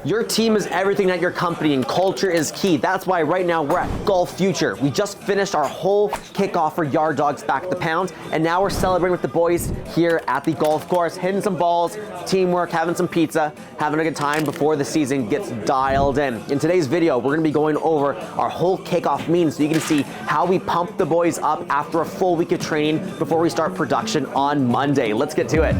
Your team is everything at your company, and culture is key. That's why right now we're at Golf Future. We just finished our whole kickoff for Yard Dawgs back at the pound, and now we're celebrating with the boys here at the golf course, hitting some balls, teamwork, having some pizza, having a good time before the season gets dialed in. In today's video, we're gonna be going over our whole kickoff means so you can see how we pump the boys up after a full week of training before we start production on Monday. Let's get to it.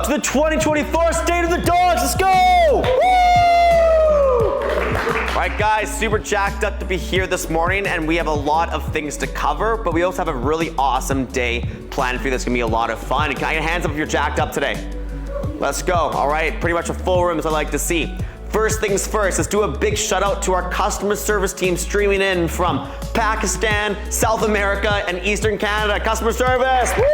To the 2024 State of the Dogs, let's go! Woo! All right guys, super jacked up to be here this morning, and we have a lot of things to cover, but we also have a really awesome day planned for you that's gonna be a lot of fun. Can I get hands up if you're jacked up today? Let's go, all right, pretty much a full room as I like to see. First things first, let's do a big shout out to our customer service team streaming in from Pakistan, South America, and Eastern Canada. Customer service, woo!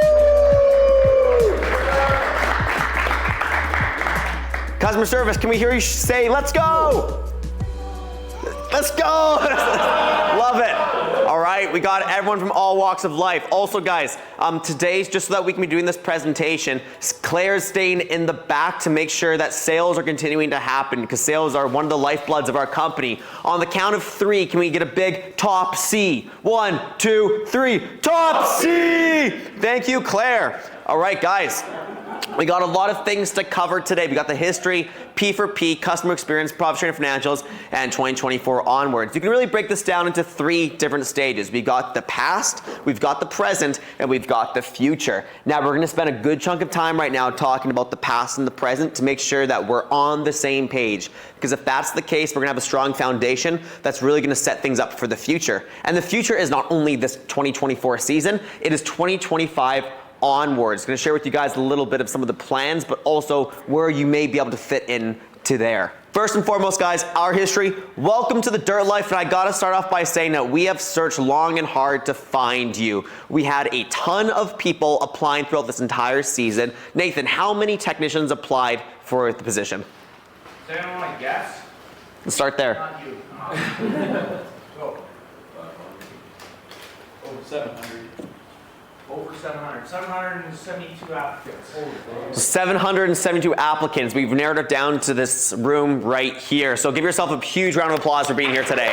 Customer service, can we hear you say, let's go? Let's go! Love it. All right, we got everyone from all walks of life. Also guys, today's just so that we can be doing this presentation, Claire's staying in the back to make sure that sales are continuing to happen because sales are one of the lifebloods of our company. On the count of 3, can we get a big top C? 1, 2, 3, top C! Thank you, Claire. All right, guys. We got a lot of things to cover today. We got the history, P for P, customer experience, profit sharing financials, and 2024 onwards. You can really break this down into 3 different stages. We got the past, we've got the present, and we've got the future. Now we're gonna spend a good chunk of time right now talking about the past and the present to make sure that we're on the same page. Because if that's the case, we're gonna have a strong foundation that's really gonna set things up for the future. And the future is not only this 2024 season, it is 2025 onwards. Going to share with you guys a little bit of some of the plans, but also where you may be able to fit in to there. First and foremost, guys, our history. Welcome to the Dirt Life, and I gotta start off by saying that we have searched long and hard to find you. We had a ton of people applying throughout this entire season. Nathan, how many technicians applied for the position? Does anyone want to guess? Let's start there. Not you. Go. Over 700. Over 700. 772 applicants. 772 applicants. We've narrowed it down to this room right here. So give yourself a huge round of applause for being here today.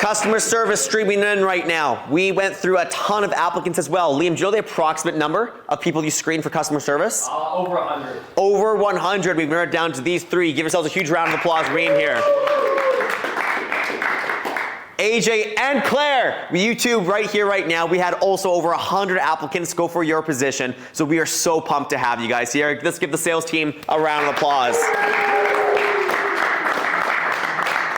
Customer service streaming in right now. We went through a ton of applicants as well. Liam, do you know the approximate number of people you screened for customer service? Over 100. Over 100. We've narrowed it down to these 3. Give yourselves a huge round of applause for being here. AJ and Claire, you two right here, right now. We had also over 100 applicants go for your position. So we are so pumped to have you guys here. Let's give the sales team a round of applause.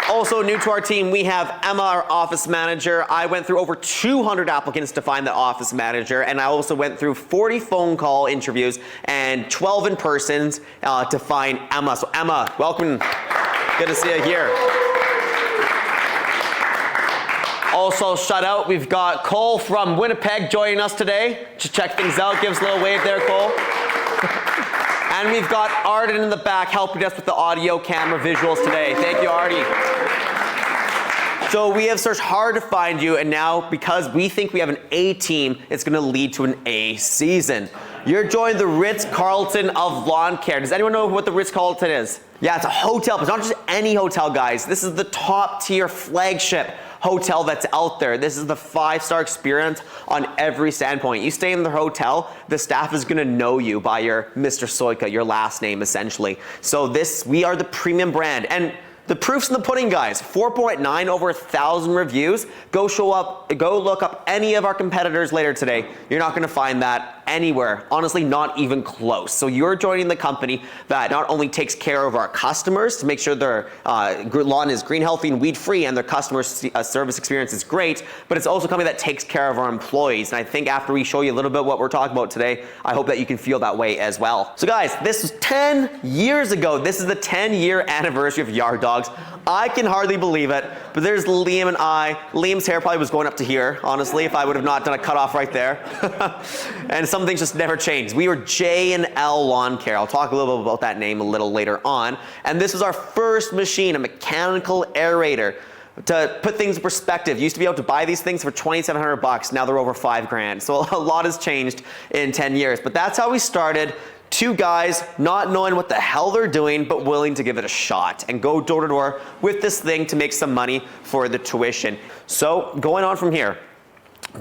Also new to our team, we have Emma, our office manager. I went through over 200 applicants to find the office manager, and I also went through 40 phone call interviews and 12 in persons to find Emma. So Emma, welcome. Good to see you here. Also, shout out, we've got Cole from Winnipeg joining us today to check things out. Give us a little wave there, Cole. And we've got Arden in the back helping us with the audio, camera, visuals today. Thank you, Artie. So we have searched hard to find you, and now because we think we have an A team, it's gonna lead to an A season. You're joining the Ritz-Carlton of lawn care. Does anyone know what the Ritz-Carlton is? Yeah, it's a hotel, but it's not just any hotel, guys. This is the top tier flagship hotel that's out there. This is the 5-star experience on every standpoint. You stay in the hotel, the staff is gonna know you by your Mr. Soika, your last name essentially. So we are the premium brand. And the proof's in the pudding, guys. 4.9, over 1,000 reviews. Go look up any of our competitors later today. You're not gonna find that anywhere. Honestly, not even close. So you're joining the company that not only takes care of our customers to make sure their lawn is green, healthy, and weed free, and their customer service experience is great, but it's also a company that takes care of our employees. And I think after we show you a little bit what we're talking about today, I hope that you can feel that way as well. So guys, this was 10 years ago. This is the 10-year anniversary of Yard Dawgs. I can hardly believe it, but there's Liam and I. Liam's hair probably was going up to here, honestly, if I would have not done a cutoff right there. And some things just never changed. We were J&L Lawn Care. I'll talk a little bit about that name a little later on. And this was our first machine, a mechanical aerator. To put things in perspective, you used to be able to buy these things for $2,700. Now they're over $5,000. So a lot has changed in 10 years. But that's how we started. Two guys not knowing what the hell they're doing, but willing to give it a shot and go door to door with this thing to make some money for the tuition. So going on from here,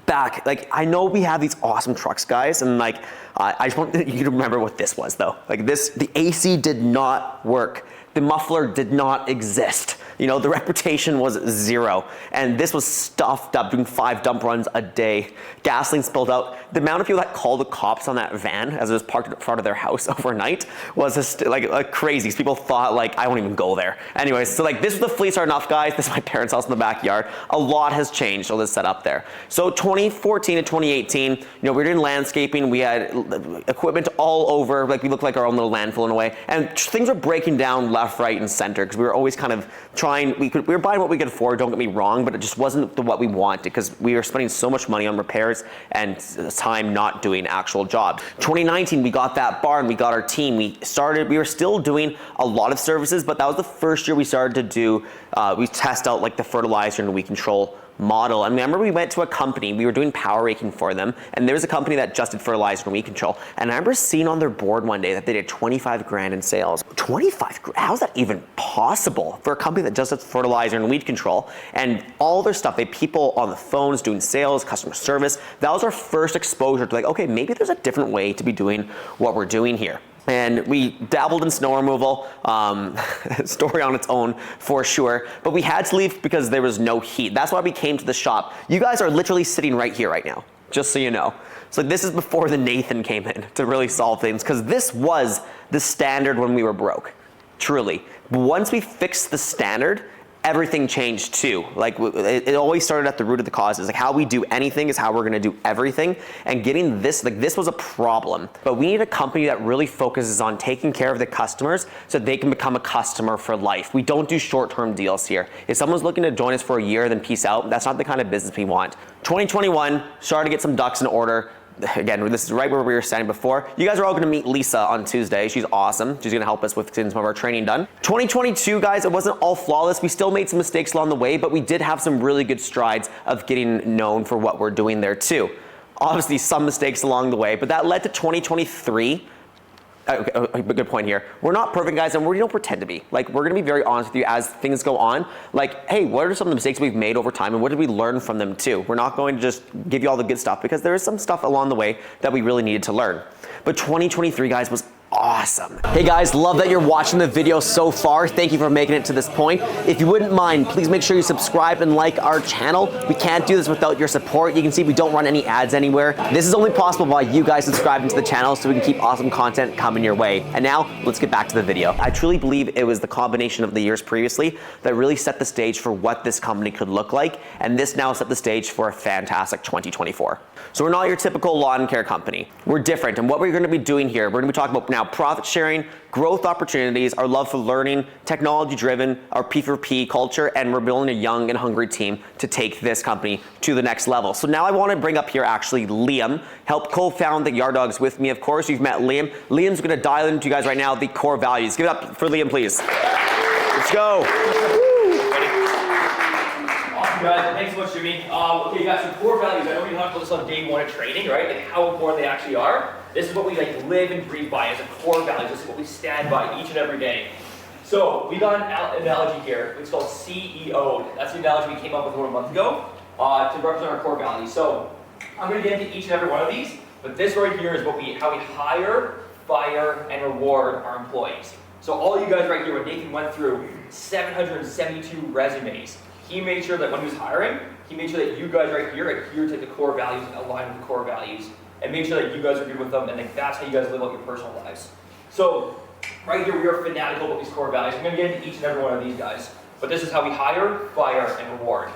back, like, I know we have these awesome trucks, guys, and like, I just want you to remember what this was though. Like this, the AC did not work. The muffler did not exist. You know, the reputation was zero. And this was stuffed up, doing 5 dump runs a day. Gasoline spilled out. The amount of people that called the cops on that van as it was parked in front of their house overnight was just like crazy. People thought like, I won't even go there. Anyways, so like this was the fleet starting off, guys. This is my parents' house in the backyard. A lot has changed, so this set up there. So 2014 to 2018, you know, we were doing landscaping. We had equipment all over. Like we looked like our own little landfill in a way. And things were breaking down left, right, and center because we were always kind of trying, we were buying what we could afford, don't get me wrong, but it just wasn't what we wanted because we were spending so much money on repairs and time not doing actual jobs. 2019, we got that barn, we got our team, we were still doing a lot of services, but that was the first year we started to do, we test out like the fertilizer and weed control model. And remember we went to a company, we were doing power raking for them, and there was a company that just did fertilizer and weed control. And I remember seeing on their board one day that they did 25 grand in sales. 25 grand, how's that even possible for a company that just does fertilizer and weed control? And all their stuff, they had people on the phones doing sales, customer service. That was our first exposure to like, okay, maybe there's a different way to be doing what we're doing here. And we dabbled in snow removal, story on its own for sure, but we had to leave because there was no heat. That's why we came to the shop. You guys are literally sitting right here right now, just so you know. So this is before the Nathan came in to really solve things, because this was the standard when we were broke, truly. But once we fixed the standard, everything changed too. Like it always started at the root of the causes. Like how we do anything is how we're gonna do everything. And getting this, like this was a problem. But we need a company that really focuses on taking care of the customers so they can become a customer for life. We don't do short-term deals here. If someone's looking to join us for a year, then peace out. That's not the kind of business we want. 2021, started to get some ducks in order. Again, this is right where we were standing before. You guys are all gonna meet Lisa on Tuesday. She's awesome. She's gonna help us with getting some of our training done. 2022, guys, it wasn't all flawless. We still made some mistakes along the way, but we did have some really good strides of getting known for what we're doing there too. Obviously, some mistakes along the way, but that led to 2023. A good point here. We're not perfect, guys, and we don't pretend to be. Like, we're gonna be very honest with you as things go on. Like, hey, what are some of the mistakes we've made over time, and what did we learn from them too? We're not going to just give you all the good stuff because there is some stuff along the way that we really needed to learn. But 2023, guys, was awesome. Hey guys, love that you're watching the video so far. Thank you for making it to this point. If you wouldn't mind, please make sure you subscribe and like our channel. We can't do this without your support. You can see we don't run any ads anywhere. This is only possible by you guys subscribing to the channel so we can keep awesome content coming your way. And now, let's get back to the video. I truly believe it was the combination of the years previously that really set the stage for what this company could look like, and this now set the stage for a fantastic 2024. So we're not your typical lawn care company. We're different, and what we're gonna be doing here, we're gonna be talking about now profit sharing, growth opportunities, our love for learning, technology driven, our P4P culture, and we're building a young and hungry team to take this company to the next level. So now I wanna bring up here actually Liam, helped co-found the Yard Dawgs with me, of course. You've met Liam. Liam's gonna dial into you guys right now the core values. Give it up for Liam, please. Let's go. Guys, thanks so much, Jimmy. Okay, guys, some core values. I know we talked about this on day one of training, right? And how important they actually are. This is what we like live and breathe by as a core value. This is what we stand by each and every day. So we got an analogy here. It's called CEO. That's the analogy we came up with about a month ago to represent our core values. So I'm going to get into each and every one of these, but this right here is how we hire, fire, and reward our employees. So all you guys right here, when Nathan went through 772 resumes, he made sure that when he was hiring, he made sure that you guys right here adhere to the core values and align with the core values, and make sure that you guys are good with them, and like that's how you guys live out your personal lives. So right here we are fanatical about these core values. I'm going to get into each and every one of these guys, but this is how we hire, fire, and reward.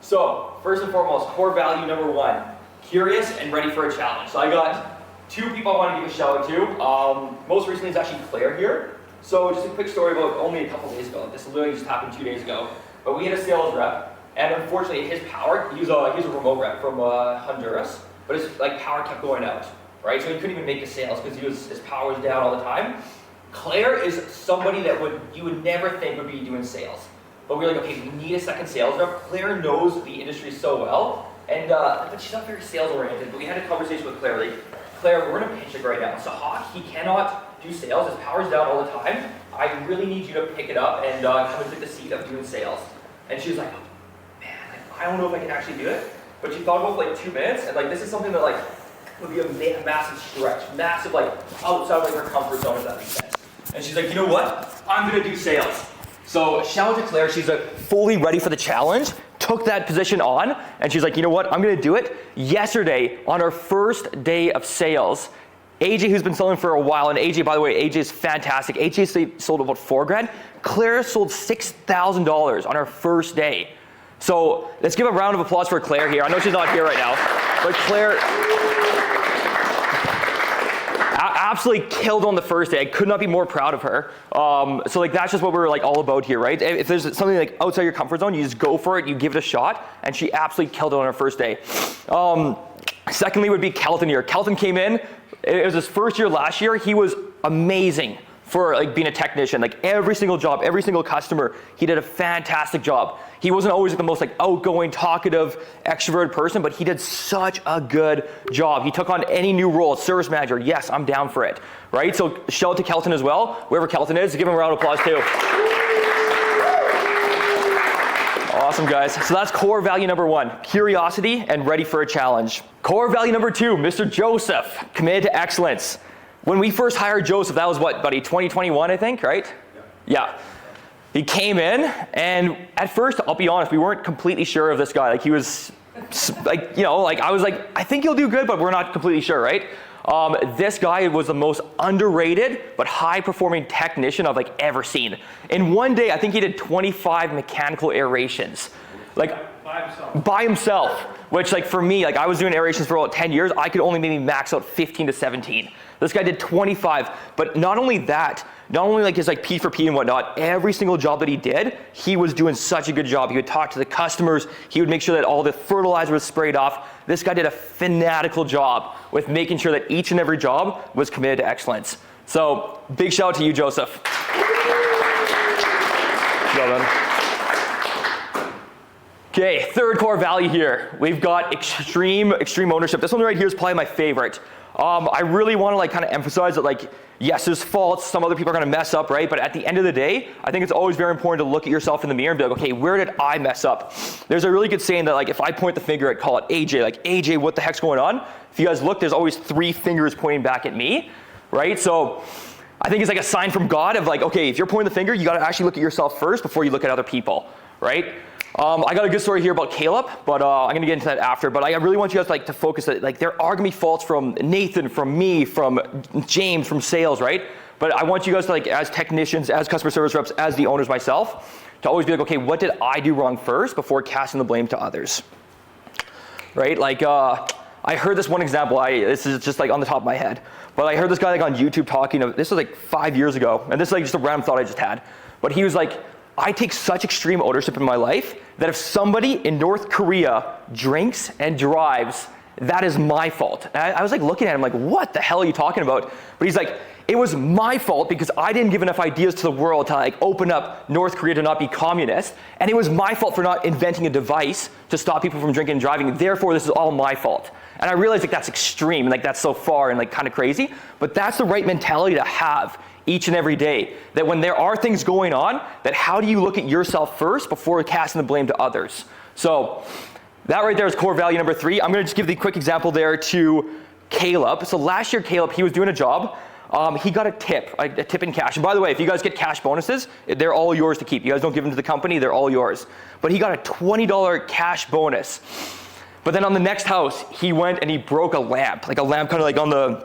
So first and foremost, core value number 1, curious and ready for a challenge. So I got 2 people I want to give a shout out to. Most recently is actually Claire here. So just a quick story about only a couple days ago. This literally just happened 2 days ago. But we had a sales rep, and unfortunately his power, he was a remote rep from Honduras, but his like power kept going out, right? So he couldn't even make the sales because his power was down all the time. Claire is somebody that you would never think would be doing sales. But we're like, okay, we need a second sales rep. Claire knows the industry so well, and but she's not very sales oriented. But we had a conversation with Claire, like, Claire, we're in a pinch right now. Sahak, he cannot do sales. His power's down all the time. I really need you to pick it up and come and take the seat of doing sales. And she was like, man, like, I don't know if I can actually do it. But she thought about it for like 2 minutes, and like this is something that like would be a massive stretch, massive like outside of like her comfort zone, if that makes sense. And she's like, you know what? I'm gonna do sales. So shout out to Claire, she's like fully ready for the challenge, took that position on, and she's like, you know what, I'm gonna do it. Yesterday, on our first day of sales, AJ, who's been selling for a while, and AJ, by the way, AJ is fantastic. AJ sold about $4,000. Claire sold $6,000 on our first day. So let's give a round of applause for Claire here. I know she's not here right now, but Claire absolutely killed on the first day. I could not be more proud of her. So like that's just what we're like all about here, right? If there's something like outside your comfort zone, you just go for it, you give it a shot, and she absolutely killed it on her first day. Secondly would be Kelton here. Kelton came in, it was his first year last year. He was amazing for like being a technician. Like every single job, every single customer, he did a fantastic job. He wasn't always the most like outgoing, talkative, extroverted person, but he did such a good job. He took on any new role, service manager. Yes, I'm down for it, right? So shout out to Kelton as well. Wherever Kelton is, give him a round of applause too. Awesome, guys. So that's core value number 1, curiosity and ready for a challenge. Core value number 2, Mr. Joseph, committed to excellence. When we first hired Joseph, that was what, buddy, 2021, I think, right? Yeah. He came in, and at first, I'll be honest, we weren't completely sure of this guy. Like he was, like, you know, like I was like, I think he'll do good, but we're not completely sure, right? This guy was the most underrated but high-performing technician I've like ever seen. In one day, I think he did 25 mechanical aerations, like by himself. Which, like for me, like I was doing aerations for about 10 years. I could only maybe max out 15 to 17. This guy did 25. But not only that, not only like his like P for P and whatnot, every single job that he did, he was doing such a good job. He would talk to the customers. He would make sure that all the fertilizer was sprayed off. This guy did a fanatical job with making sure that each and every job was committed to excellence. So big shout out to you, Joseph. Well done. Okay, third core value here. We've got extreme ownership. This one right here is probably my favorite. I really want to like kind of emphasize that like, yes, there's faults. Some other people are going to mess up, right? But at the end of the day, I think it's always very important to look at yourself in the mirror and be like, okay, where did I mess up? There's a really good saying that like, if I point the finger at, call it AJ, like AJ, what the heck's going on? If you guys look, there's always 3 fingers pointing back at me, right? So I think it's like a sign from God of like, okay, if you're pointing the finger, you got to actually look at yourself first before you look at other people, right? I got a good story here about Caleb, but I'm gonna get into that after. But I really want you guys like to focus that like there are gonna be faults from Nathan, from me, from James, from sales, right? But I want you guys to like, as technicians, as customer service reps, as the owners myself, to always be like, okay, what did I do wrong first before casting the blame to others, right? Like I heard this one example. This is just like on the top of my head, but I heard this guy like on YouTube talking. This was like 5 years ago, and this is like just a random thought I just had. But he was like, I take such extreme ownership in my life that if somebody in North Korea drinks and drives, that is my fault. And I was like looking at him like, what the hell are you talking about? But he's like, it was my fault because I didn't give enough ideas to the world to like open up North Korea to not be communist. And it was my fault for not inventing a device to stop people from drinking and driving. Therefore, this is all my fault. And I realized like that's extreme and like that's so far and like kind of crazy, but that's the right mentality to have each and every day, that when there are things going on, that how do you look at yourself first before casting the blame to others? So that right there is core value number 3. I'm gonna just give the quick example there to Caleb. So last year, Caleb, he was doing a job. He got a tip in cash. And by the way, if you guys get cash bonuses, they're all yours to keep. You guys don't give them to the company, they're all yours. But he got a $20 cash bonus. But then on the next house, he went and he broke a lamp kind of like on the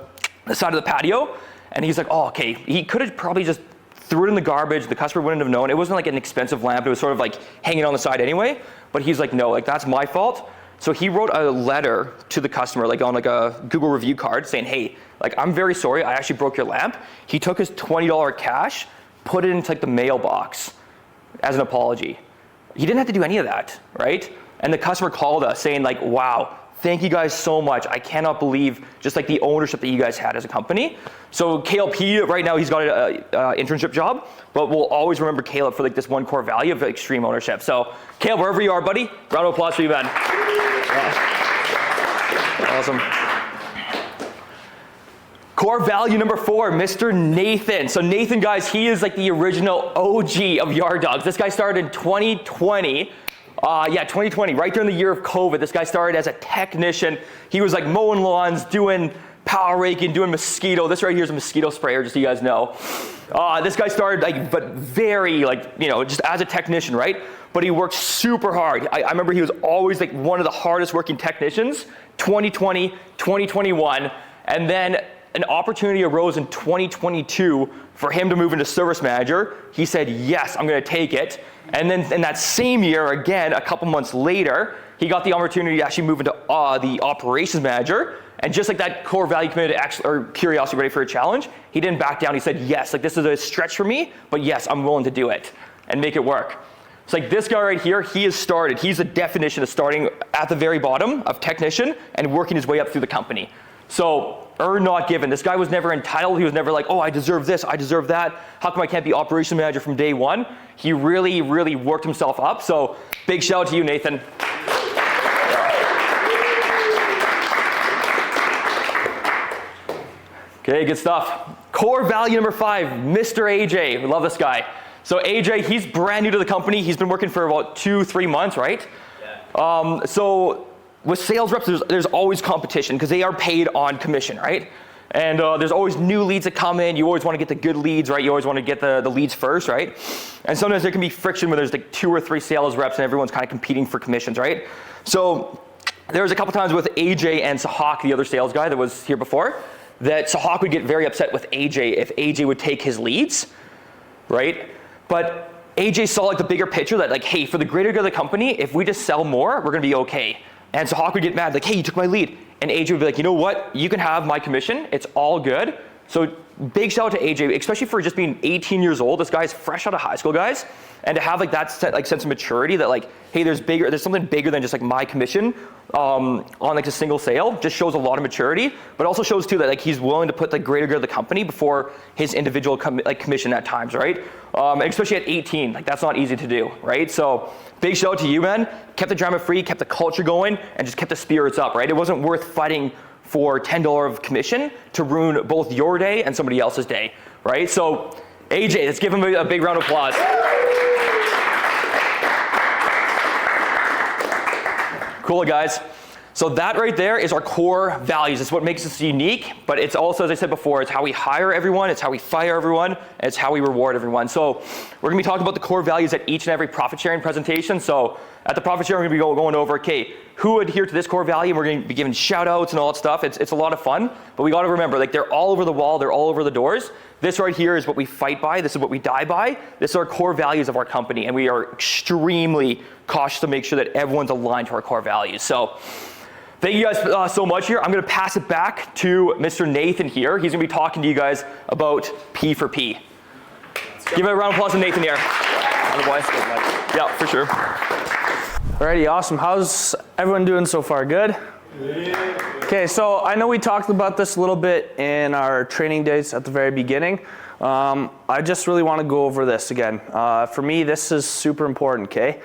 side of the patio. And he's like, oh, okay. He could have probably just threw it in the garbage. The customer wouldn't have known. It wasn't like an expensive lamp. It was sort of like hanging on the side anyway. But he's like, no, like that's my fault. So he wrote a letter to the customer, like on like a Google review card saying, hey, like I'm very sorry, I actually broke your lamp. He took his $20 cash, put it into like the mailbox as an apology. He didn't have to do any of that, right? And the customer called us saying like, wow, thank you guys so much. I cannot believe just like the ownership that you guys had as a company. So KLP, right now he's got an internship job, but we'll always remember Caleb for like this one core value of extreme ownership. So Caleb, wherever you are, buddy, round of applause for you, man. Yeah. Awesome. Core value number 4, Mr. Nathan. So Nathan, guys, he is like the original OG of Yard Dawgs. This guy started in 2020. 2020, right during the year of COVID. This guy started as a technician. He was like mowing lawns, doing power raking, doing mosquito. This right here is a mosquito sprayer, just so you guys know. This guy started but very just as a technician, right? But he worked super hard. I remember he was always like one of the hardest working technicians, 2020, 2021. And then an opportunity arose in 2022 for him to move into service manager. He said, yes, I'm gonna take it. And then in that same year, again, a couple months later, he got the opportunity to actually move into the operations manager. And just like that core value committed or curiosity, ready for a challenge, he didn't back down. He said, yes, like this is a stretch for me, but yes, I'm willing to do it and make it work. It's like this guy right here, he has started. He's the definition of starting at the very bottom of technician and working his way up through the company. So earned, not given. This guy was never entitled. He was never like, oh, I deserve this, I deserve that. How come I can't be operations manager from day one? He really, really worked himself up. So big shout out to you, Nathan. Okay, good stuff. Core value number 5, Mr. AJ. We love this guy. So AJ, he's brand new to the company. He's been working for about 2-3 months, right? Yeah. So with sales reps, there's always competition because they are paid on commission, right? And there's always new leads that come in. You always want to get the good leads, right? You always want to get the leads first, right? And sometimes there can be friction where there's like 2 or 3 sales reps and everyone's kind of competing for commissions, right? So there was a couple times with AJ and Sahak, the other sales guy that was here before, that Sahak would get very upset with AJ if AJ would take his leads, right? But AJ saw like the bigger picture that like, hey, for the greater good of the company, if we just sell more, we're gonna be okay. And so Hawk would get mad, like, hey, you took my lead. And AJ would be like, you know what? You can have my commission. It's all good. So big shout out to AJ, especially for just being 18 years old. This guy's fresh out of high school, guys. And to have like that sense of maturity that like, hey, there's something bigger than just like my commission on like a single sale, just shows a lot of maturity, but also shows too that like he's willing to put the greater good of the company before his individual commission at times, right? And especially at 18, like that's not easy to do, right? So big shout out to you, man. Kept the drama free, kept the culture going, and just kept the spirits up, right? It wasn't worth fighting for $10 of commission to ruin both your day and somebody else's day, right? So AJ, let's give him a big round of applause. Cool, guys. So that right there is our core values. It's what makes us unique, but it's also, as I said before, it's how we hire everyone, it's how we fire everyone, and it's how we reward everyone. So we're gonna be talking about the core values at each and every profit sharing presentation. So at the profit sharing, we're gonna be going over, okay, who adhere to this core value? We're gonna be giving shout outs and all that stuff. It's a lot of fun, but we gotta remember, like they're all over the wall, they're all over the doors. This right here is what we fight by, this is what we die by. This is our core values of our company, and we are extremely cautious to make sure that everyone's aligned to our core values. So thank you guys so much here. I'm gonna pass it back to Mr. Nathan here. He's gonna be talking to you guys about P for P. Give it a round of applause to Nathan here. Yeah, for sure. Alrighty, awesome. How's everyone doing so far? Good? Okay, so I know we talked about this a little bit in our training days at the very beginning. I just really want to go over this again. For me, this is super important, okay?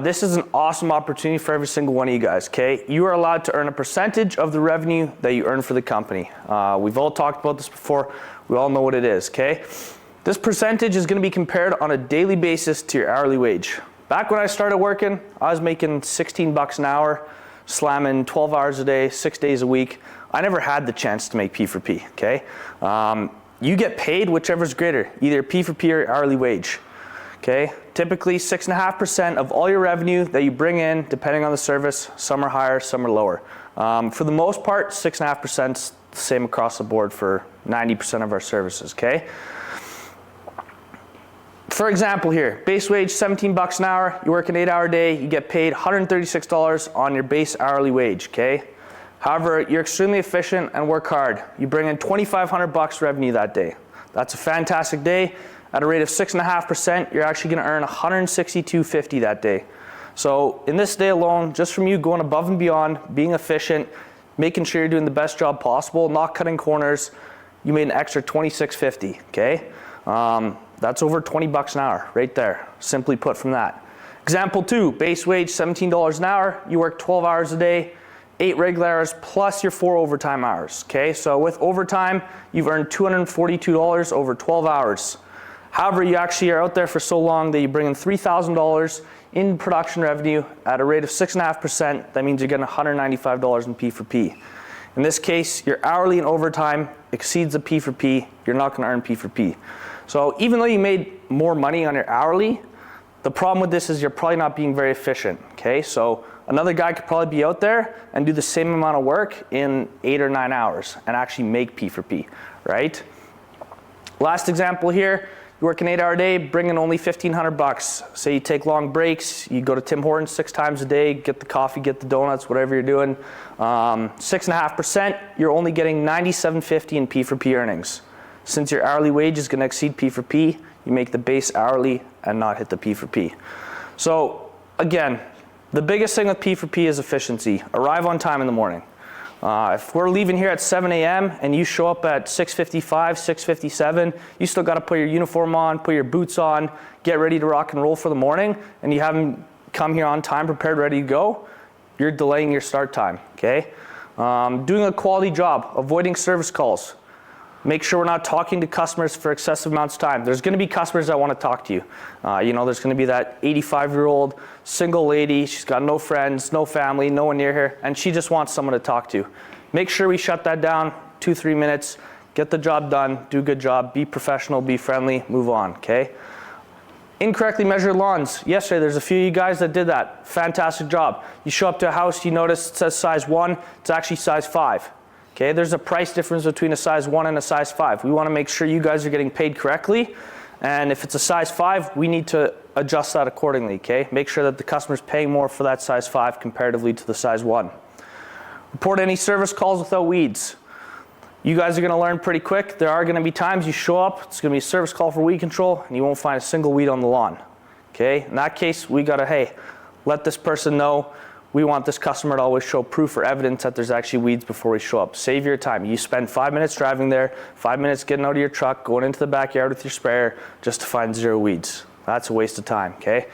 This is an awesome opportunity for every single one of you guys, okay? You are allowed to earn a percentage of the revenue that you earn for the company. We've all talked about this before. We all know what it is, okay? This percentage is going to be compared on a daily basis to your hourly wage. Back when I started working, I was making 16 bucks an hour. slamming 12 hours a day, 6 days a week, I never had the chance to make P for P, okay? You get paid whichever's greater, either P for P or hourly wage, okay? Typically 6.5% of all your revenue that you bring in, depending on the service, some are higher, some are lower. For the most part, 6.5% is the same across the board for 90% of our services, okay? For example here, base wage, 17 bucks an hour, you work an 8-hour day, you get paid $136 on your base hourly wage, okay? However, you're extremely efficient and work hard. You bring in 2,500 bucks revenue that day. That's a fantastic day. At a rate of 6.5%, you're actually gonna earn $162.50 that day. So in this day alone, just from you going above and beyond, being efficient, making sure you're doing the best job possible, not cutting corners, you made an extra $26.50, okay? That's over 20 bucks an hour right there, simply put from that. Example 2, base wage, $17 an hour, you work 12 hours a day, 8 regular hours plus your 4 overtime hours, okay? So with overtime, you've earned $242 over 12 hours. However, you actually are out there for so long that you bring in $3,000 in production revenue at a rate of 6.5%. That means you're getting $195 in P for P. In this case, your hourly and overtime exceeds the P for P. You're not going to earn P for P. So even though you made more money on your hourly, the problem with this is you're probably not being very efficient, okay? So another guy could probably be out there and do the same amount of work in 8 or 9 hours and actually make P for P, right? Last example here, you work an 8-hour day, bring in only 1,500 bucks. Say you take long breaks, you go to Tim Hortons 6 times a day, get the coffee, get the donuts, whatever you're doing. 6.5%, you're only getting $97.50 in P for P earnings. Since your hourly wage is gonna exceed P for P, you make the base hourly and not hit the P for P. So again, the biggest thing with P for P is efficiency. Arrive on time in the morning. If we're leaving here at 7 a.m. and you show up at 6:55, 6:57, you still got to put your uniform on, put your boots on, get ready to rock and roll for the morning, and you haven't come here on time, prepared, ready to go, you're delaying your start time, okay? Doing a quality job, avoiding service calls. Make sure we're not talking to customers for excessive amounts of time. There's going to be customers that want to talk to you. There's going to be that 85-year-old single lady. She's got no friends, no family, no one near her, and she just wants someone to talk to. Make sure we shut that down, 2-3 minutes, get the job done, do a good job, be professional, be friendly, move on, okay? Incorrectly measured lawns. Yesterday, there's a few of you guys that did that. Fantastic job. You show up to a house, you notice it says size 1, it's actually size 5. Okay, there's a price difference between a size 1 and a size 5. We want to make sure you guys are getting paid correctly, and if it's a size 5, we need to adjust that accordingly, okay? Make sure that the customer's paying more for that size 5 comparatively to the size 1. Report any service calls without weeds. You guys are going to learn pretty quick. There are going to be times you show up, it's going to be a service call for weed control, and you won't find a single weed on the lawn, okay? In that case, we got to, hey, let this person know. We want this customer to always show proof or evidence that there's actually weeds before we show up. Save your time. You spend 5 minutes driving there, 5 minutes getting out of your truck, going into the backyard with your sprayer just to find 0 weeds. That's a waste of time, okay?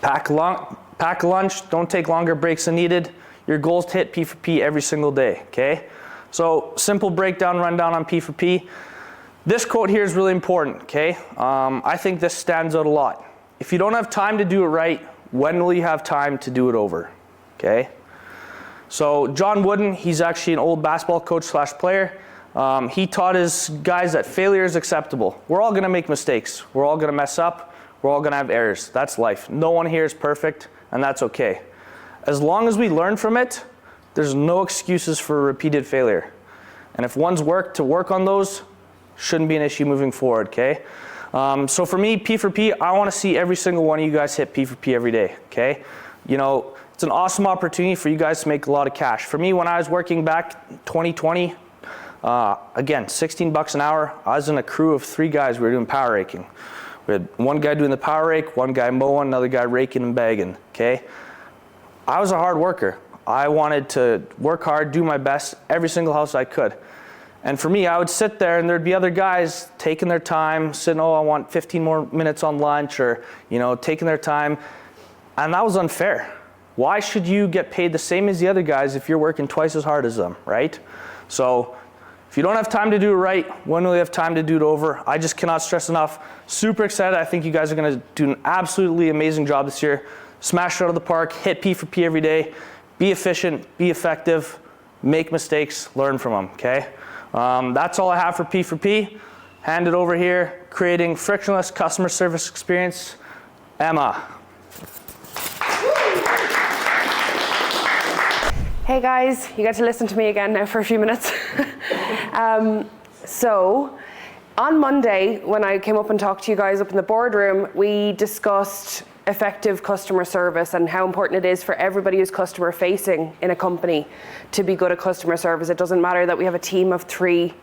Pack a lunch, don't take longer breaks than needed. Your goal is to hit P for P every single day, okay? So simple breakdown, rundown on P for P. This quote here is really important, okay? I think this stands out a lot. If you don't have time to do it right, when will you have time to do it over, okay? So John Wooden, he's actually an old basketball coach / player. He taught his guys that failure is acceptable. We're all gonna make mistakes. We're all gonna mess up. We're all gonna have errors. That's life. No one here is perfect, and that's okay. As long as we learn from it, there's no excuses for repeated failure. And if one's worked to work on those, shouldn't be an issue moving forward, okay? So for me, P for P, I want to see every single one of you guys hit P for P every day, okay? It's an awesome opportunity for you guys to make a lot of cash. For me, when I was working back 2020, again, 16 bucks an hour, I was in a crew of 3 guys. We were doing power raking. We had one guy doing the power rake, one guy mowing, another guy raking and bagging, okay? I was a hard worker. I wanted to work hard, do my best, every single house I could. And for me, I would sit there and there'd be other guys taking their time, saying, I want 15 more minutes on lunch, or, taking their time. And that was unfair. Why should you get paid the same as the other guys if you're working twice as hard as them, right? So if you don't have time to do it right, when will you have time to do it over? I just cannot stress enough. Super excited. I think you guys are going to do an absolutely amazing job this year. smash it out of the park, hit P for P every day, be efficient, be effective, make mistakes, learn from them, okay? That's all I have for P for P. Hand it over here, creating frictionless customer service experience. Emma. Hey guys, you get to listen to me again now for a few minutes. So, on Monday, when I came up and talked to you guys up in the boardroom, we discussed effective customer service and how important it is for everybody who's customer facing in a company to be good at customer service. It doesn't matter that we have a team of 3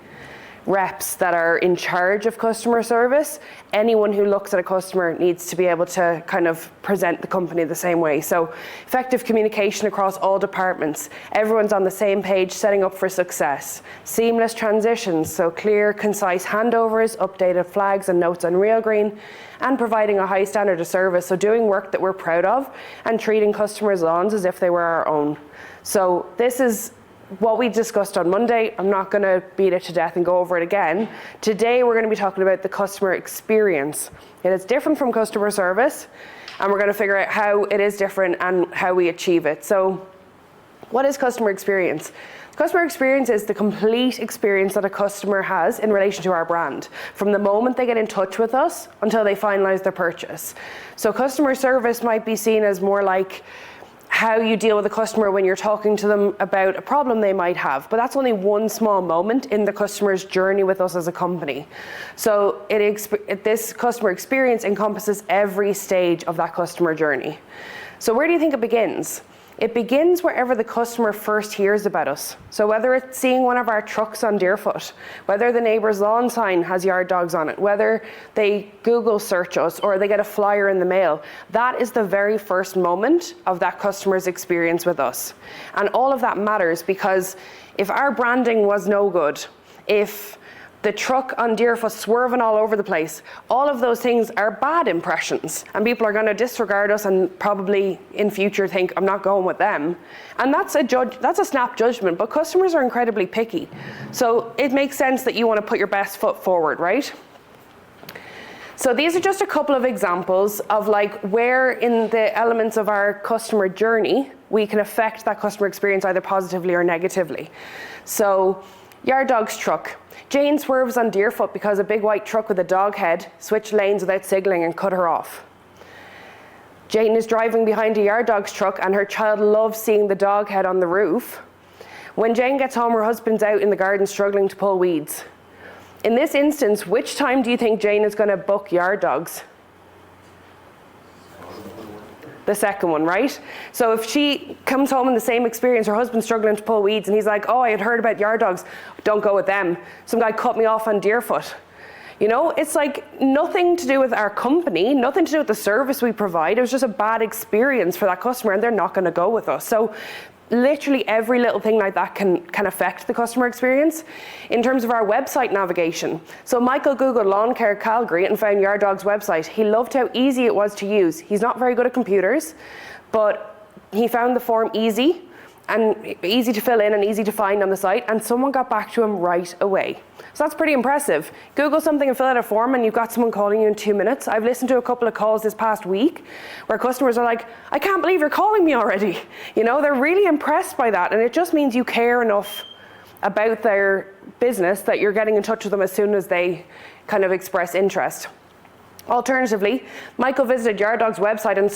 reps that are in charge of customer service. Anyone who looks at a customer needs to be able to kind of present the company the same way. So effective communication across all departments. Everyone's on the same page, setting up for success. Seamless transitions, so clear, concise handovers, updated flags and notes on real green, and providing a high standard of service. So doing work that we're proud of and treating customers' lawns as if they were our own. So this is what we discussed on Monday. I'm not going to beat it to death and go over it again. Today we're going to be talking about the customer experience. It is different from customer service, and we're going to figure out how it is different and how we achieve it. So what is customer experience? Customer experience is the complete experience that a customer has in relation to our brand, from the moment they get in touch with us until they finalize their purchase. So customer service might be seen as more like how you deal with a customer when you're talking to them about a problem they might have. But that's only one small moment in the customer's journey with us as a company. So this customer experience encompasses every stage of that customer journey. So where do you think it begins? It begins wherever the customer first hears about us. So whether it's seeing one of our trucks on Deerfoot, whether the neighbor's lawn sign has Yard Dawgs on it, whether they Google search us or they get a flyer in the mail, that is the very first moment of that customer's experience with us. And all of that matters because if our branding was no good, if the truck on Deerfoot swerving all over the place, all of those things are bad impressions, and people are going to disregard us and probably in future think, I'm not going with them. And that's a snap judgment, but customers are incredibly picky. So it makes sense that you want to put your best foot forward, right? So these are just a couple of examples of like where in the elements of our customer journey we can affect that customer experience either positively or negatively. So Yard Dawgs truck. Jane swerves on Deerfoot because a big white truck with a dog head switched lanes without signaling and cut her off. Jane is driving behind a Yard Dawgs truck and her child loves seeing the dog head on the roof. When Jane gets home, her husband's out in the garden struggling to pull weeds. In this instance, which time do you think Jane is going to book Yard Dawgs? The second one, right? So if she comes home in the same experience, her husband's struggling to pull weeds and he's like, oh, I had heard about Yard Dawgs, don't go with them. Some guy cut me off on Deerfoot. You know, it's like nothing to do with our company, nothing to do with the service we provide. It was just a bad experience for that customer and they're not going to go with us. So literally every little thing like that can affect the customer experience. In terms of our website navigation, so Michael Googled lawn care Calgary and found Yard Dawgs' website. He loved how easy it was to use. He's not very good at computers, but he found the form easy and easy to fill in and easy to find on the site, and someone got back to him right away. So that's pretty impressive. Google something and fill out a form and you've got someone calling you in 2 minutes. I've listened to a couple of calls this past week where customers are like, I can't believe you're calling me already. You know, they're really impressed by that, and it just means you care enough about their business that you're getting in touch with them as soon as they kind of express interest. Alternatively, Michael visited Yard Dawgs' website and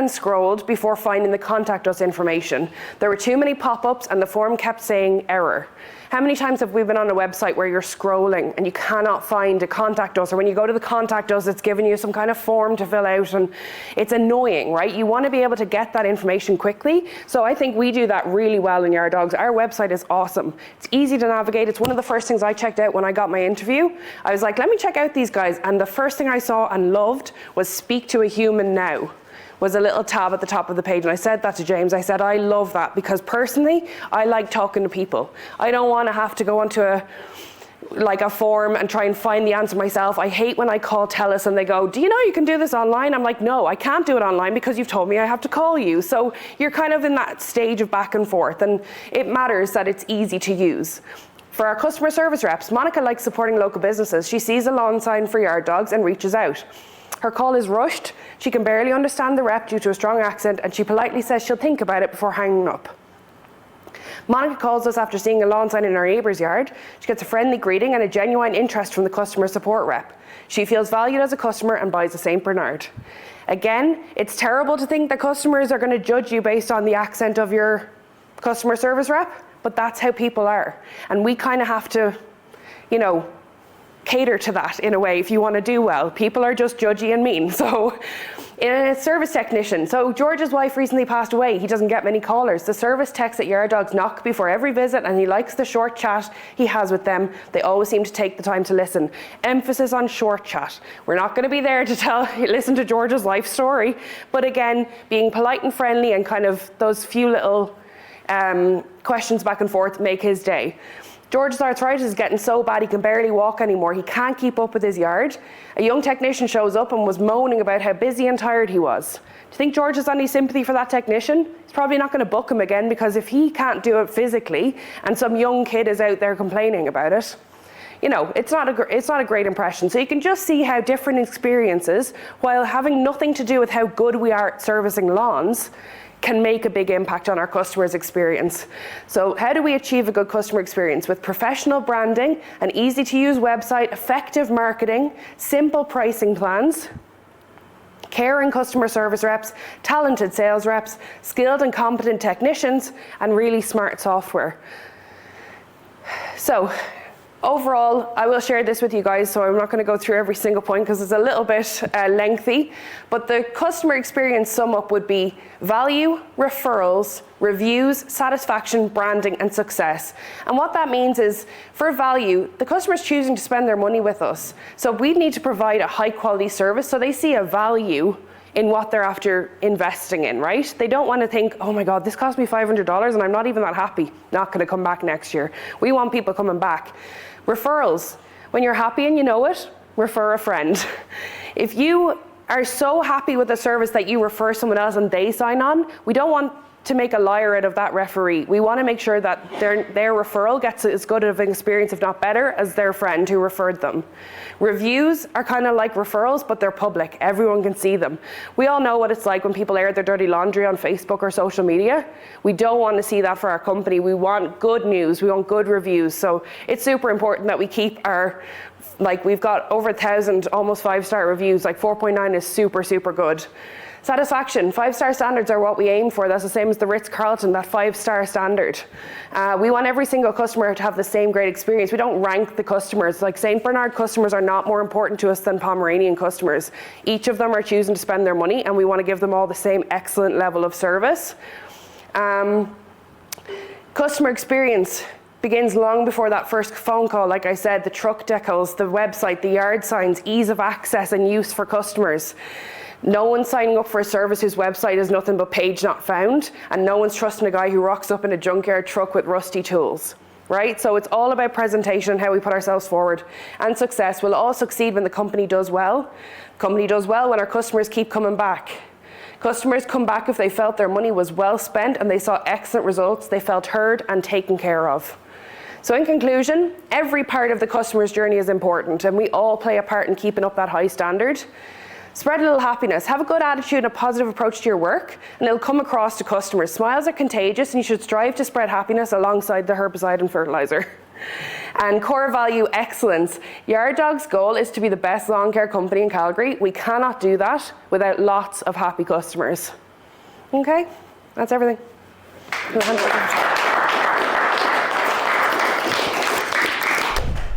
scrolled before finding the contact us information. There were too many pop-ups and the form kept saying error. How many times have we been on a website where you're scrolling and you cannot find a contact us, or when you go to the contact us, it's giving you some kind of form to fill out and it's annoying, right? You want to be able to get that information quickly. So I think we do that really well in Yard Dawgs. Our website is awesome. It's easy to navigate. It's one of the first things I checked out when I got my interview. I was like, let me check out these guys. And the first thing I saw and loved was speak to a human now. Was a little tab at the top of the page, and I said that to James. I said, I love that because personally, I like talking to people. I don't want to have to go onto a form and try and find the answer myself. I hate when I call TELUS and they go, do you know you can do this online? I'm like, no, I can't do it online because you've told me I have to call you. So you're kind of in that stage of back and forth, and it matters that it's easy to use. For our customer service reps, Monica likes supporting local businesses. She sees a lawn sign for Yard Dawgs and reaches out. Her call is rushed. She can barely understand the rep due to a strong accent, and she politely says she'll think about it before hanging up. Monica calls us after seeing a lawn sign in our neighbour's yard. She gets a friendly greeting and a genuine interest from the customer support rep. She feels valued as a customer and buys a St. Bernard. Again, it's terrible to think that customers are going to judge you based on the accent of your customer service rep, but that's how people are. And we kind of have to, cater to that in a way if you want to do well. People are just judgy and mean. So, in a service technician. So George's wife recently passed away. He doesn't get many callers. The service techs at Yard Dawgs knock before every visit, and he likes the short chat he has with them. They always seem to take the time to listen. Emphasis on short chat. We're not going to be there to listen to George's life story, but again, being polite and friendly and kind of those few little questions back and forth make his day. George's arthritis is getting so bad he can barely walk anymore. He can't keep up with his yard. A young technician shows up and was moaning about how busy and tired he was. Do you think George has any sympathy for that technician? He's probably not going to book him again, because if he can't do it physically and some young kid is out there complaining about it, it's not a great impression. So you can just see how different experiences, while having nothing to do with how good we are at servicing lawns, can make a big impact on our customers' experience. So how do we achieve a good customer experience? With professional branding, an easy-to-use website, effective marketing, simple pricing plans, caring customer service reps, talented sales reps, skilled and competent technicians, and really smart software. So, overall, I will share this with you guys, so I'm not going to go through every single point because it's a little bit lengthy, but the customer experience sum up would be value, referrals, reviews, satisfaction, branding, and success. And what that means is, for value, the customer's choosing to spend their money with us. So we need to provide a high quality service so they see a value in what they're after investing in, right? They don't want to think, oh my God, this cost me $500 and I'm not even that happy. Not going to come back next year. We want people coming back. Referrals. When you're happy and you know it, refer a friend. If you are so happy with the service that you refer someone else and they sign on, we don't want to make a liar out of that referee. We want to make sure that their referral gets as good of an experience, if not better, as their friend who referred them. Reviews are kind of like referrals, but they're public. Everyone can see them. We all know what it's like when people air their dirty laundry on Facebook or social media. We don't want to see that for our company. We want good news. We want good reviews. So it's super important that we keep our, we've got over 1,000 almost 5-star reviews. 4.9 is super, super good. Satisfaction, 5-star standards are what we aim for. That's the same as the Ritz-Carlton, that 5-star standard. We want every single customer to have the same great experience. We don't rank the customers. St. Bernard customers are not more important to us than Pomeranian customers. Each of them are choosing to spend their money, and we want to give them all the same excellent level of service. Customer experience begins long before that first phone call. Like I said, the truck decals, the website, the yard signs, ease of access and use for customers. No one's signing up for a service whose website is nothing but page not found, and no one's trusting a guy who rocks up in a junkyard truck with rusty tools, right? So it's all about presentation and how we put ourselves forward. And success will all succeed when the company does well. The company does well when our customers keep coming back. Customers come back if they felt their money was well spent and they saw excellent results, they felt heard and taken care of. So in conclusion, every part of the customer's journey is important, and we all play a part in keeping up that high standard. Spread a little happiness. Have a good attitude and a positive approach to your work, and it'll come across to customers. Smiles are contagious, and you should strive to spread happiness alongside the herbicide and fertilizer. And core value, excellence. Yard Dawgs' goal is to be the best lawn care company in Calgary. We cannot do that without lots of happy customers. Okay, that's everything.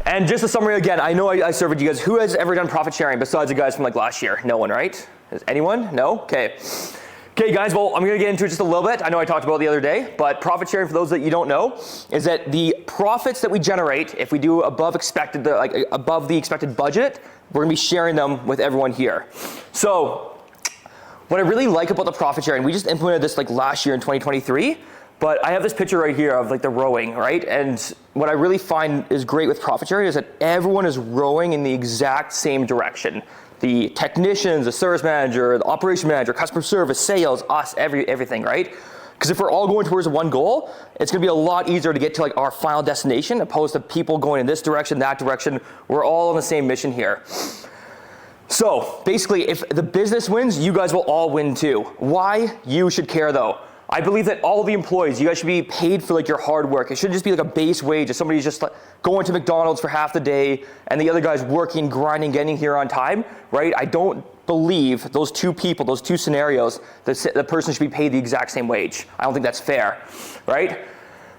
And just a summary again, I know I surveyed you guys. Who has ever done profit sharing besides the guys from last year? No one, right? Is anyone? No? Okay. Okay guys, well, I'm gonna get into it just a little bit. I know I talked about it the other day, but profit sharing, for those that you don't know, is that the profits that we generate, if we do above the expected budget, we're gonna be sharing them with everyone here. So, what I really like about the profit sharing, we just implemented this last year in 2023, but I have this picture right here of the rowing, right? And what I really find is great with profit sharing is that everyone is rowing in the exact same direction. The technicians, the service manager, the operation manager, customer service, sales, us, everything, right? Because if we're all going towards one goal, it's gonna be a lot easier to get to our final destination, opposed to people going in this direction, that direction. We're all on the same mission here. So basically, if the business wins, you guys will all win too. Why? You should care though. I believe that all the employees, you guys should be paid for like your hard work. It shouldn't just be like a base wage. If somebody's just like going to McDonald's for half the day and the other guy's working, grinding, getting here on time, right? I don't believe those two people, those two scenarios, the person should be paid the exact same wage. I don't think that's fair, right?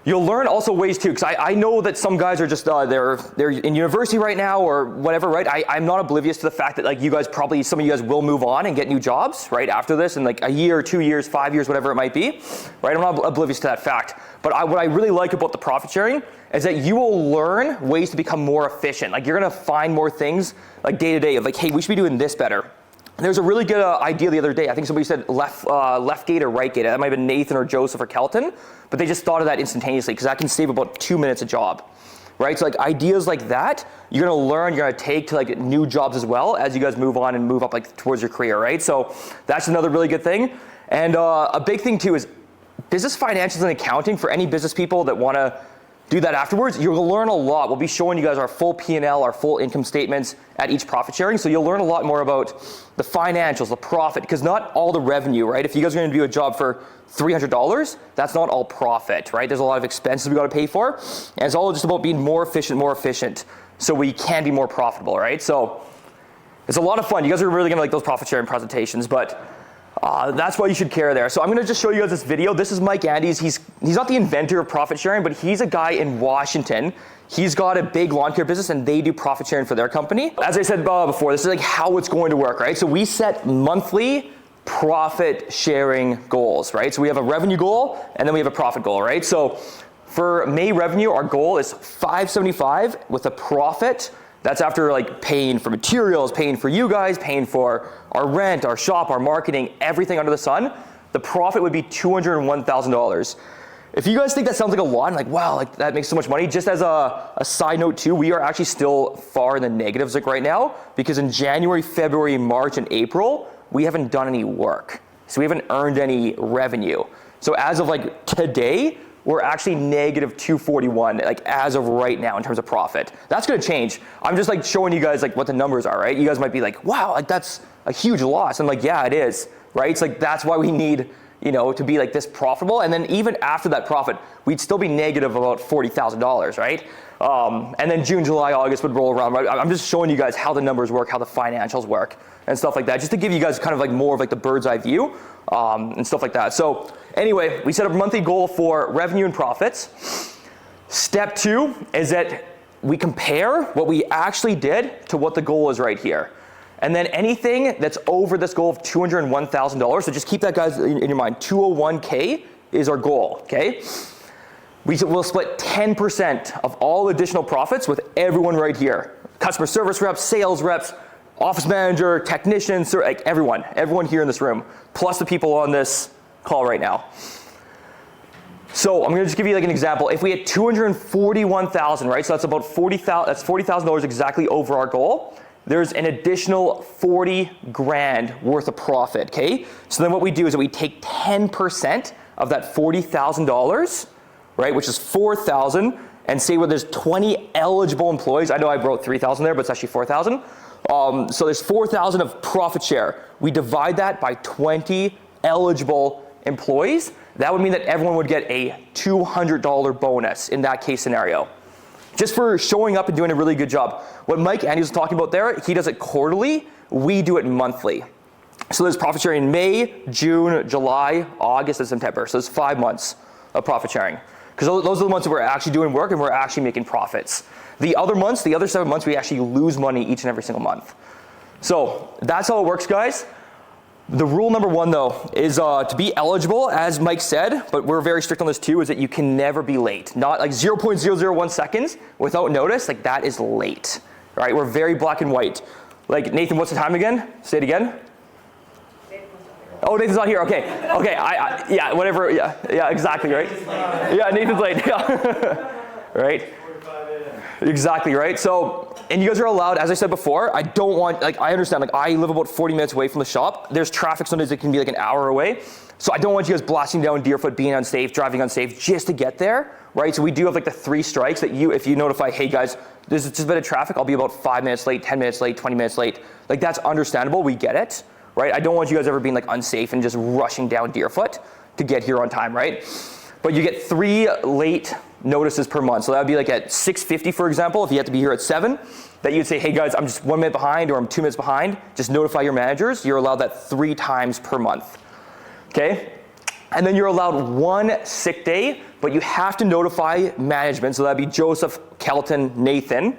You'll learn also ways too, because I know that some guys are just, they're in university right now or whatever, right? I'm not oblivious to the fact that like you guys probably, some of you guys will move on and get new jobs, right, after this in like a year, 2 years, 5 years, whatever it might be, right? I'm not oblivious to that fact. But what I really like about the profit sharing is that you will learn ways to become more efficient. Like you're gonna find more things like day to day of like, hey, we should be doing this better. There's a really good idea the other day. I think somebody said left gate or right gate. That might have been Nathan or Joseph or Kelton, but they just thought of that instantaneously because that can save about 2 minutes a job, right? So like ideas like that, you're gonna learn, you're gonna take to like new jobs as well as you guys move on and move up like towards your career, right? So that's another really good thing. And a big thing too is business financials and accounting for any business people that wanna do that afterwards. You'll learn a lot. We'll be showing you guys our full P&L, our full income statements at each profit sharing. So you'll learn a lot more about the financials, the profit, because not all the revenue, right? If you guys are going to do a job for $300, that's not all profit, right? There's a lot of expenses we got to pay for. And it's all just about being more efficient, so we can be more profitable, right? So it's a lot of fun. You guys are really going to like those profit sharing presentations, but that's why you should care there. So I'm going to just show you guys this video. This is Mike Andes. He's not the inventor of profit sharing, but he's a guy in Washington. He's got a big lawn care business and they do profit sharing for their company. As I said before, this is like how it's going to work, right? So we set monthly profit sharing goals, right? So we have a revenue goal and then we have a profit goal, right? So for May revenue, our goal is $575 with a profit. That's after like paying for materials, paying for you guys, paying for our rent, our shop, our marketing, everything under the sun. The profit would be $201,000. If you guys think that sounds like a lot, and like, wow, like that makes so much money, just as a side note too, we are actually still far in the negatives like right now, because in January, February, March, and April, we haven't done any work. So we haven't earned any revenue. So as of like today, we're actually negative 241, like as of right now in terms of profit. That's gonna change. I'm just like showing you guys like what the numbers are, right? You guys might be like, wow, like that's a huge loss. I'm like, yeah, it is, right? It's like, that's why we need, you know, to be like this profitable. And then even after that profit, we'd still be negative about $40,000, right? And then June, July, August would roll around, right? I'm just showing you guys how the numbers work, how the financials work and stuff like that, just to give you guys kind of like more of like the bird's eye view and stuff like that. So anyway, we set up a monthly goal for revenue and profits. Step 2 is that we compare what we actually did to what the goal is right here. And then anything that's over this goal of $201,000, so just keep that guys in your mind, 201K is our goal, okay? We'll split 10% of all additional profits with everyone right here. Customer service reps, sales reps, office manager, technicians, like everyone here in this room, plus the people on this call right now. So I'm gonna just give you like an example. If we had 241,000, right? So that's about $40,000. That's $40,000 exactly over our goal. There's an additional 40 grand worth of profit. Okay. So then what we do is that we take 10% of that $40,000, right? Which is 4,000, and say where there's 20 eligible employees. I know I wrote 3,000 there, but it's actually 4,000. So there's 4,000 of profit share. We divide that by 20 eligible employees. That would mean that everyone would get a $200 bonus in that case scenario, just for showing up and doing a really good job. What Mike Andes was talking about there, he does it quarterly, we do it monthly. So there's profit sharing in May, June, July, August, and September. So there's 5 months of profit sharing. Because those are the months that we're actually doing work and we're actually making profits. The other months, the other 7 months, we actually lose money each and every single month. So that's how it works, guys. The rule number 1 though is to be eligible, as Mike said, but we're very strict on this too, is that you can never be late. Not like 0.001 seconds without notice, like that is late. All right, we're very black and white. Like Nathan, what's the time again? Say it again. Oh, Nathan's not here. Okay, yeah, whatever. Yeah, exactly, right. Yeah, Nathan's late. Yeah, right. Exactly right. So and you guys are allowed, as I said before, I don't want, like, I understand, like, I live about 40 minutes away from the shop. There's traffic sometimes that can be like an hour away. So I don't want you guys blasting down Deerfoot, being unsafe, driving unsafe just to get there, right? So we do have like the 3 strikes that if you notify, hey guys, there's just a bit of traffic, I'll be about 5 minutes late, 10 minutes late, 20 minutes late. Like, that's understandable, we get it, right? I don't want you guys ever being like unsafe and just rushing down Deerfoot to get here on time, right? But you get 3 late notices per month. So that would be like at 6:50, for example, if you have to be here at 7, that you'd say, hey guys, I'm just 1 minute behind or I'm 2 minutes behind. Just notify your managers. You're allowed that 3 times per month, okay? And then you're allowed 1 sick day, but you have to notify management. So that'd be Joseph, Kelton, Nathan,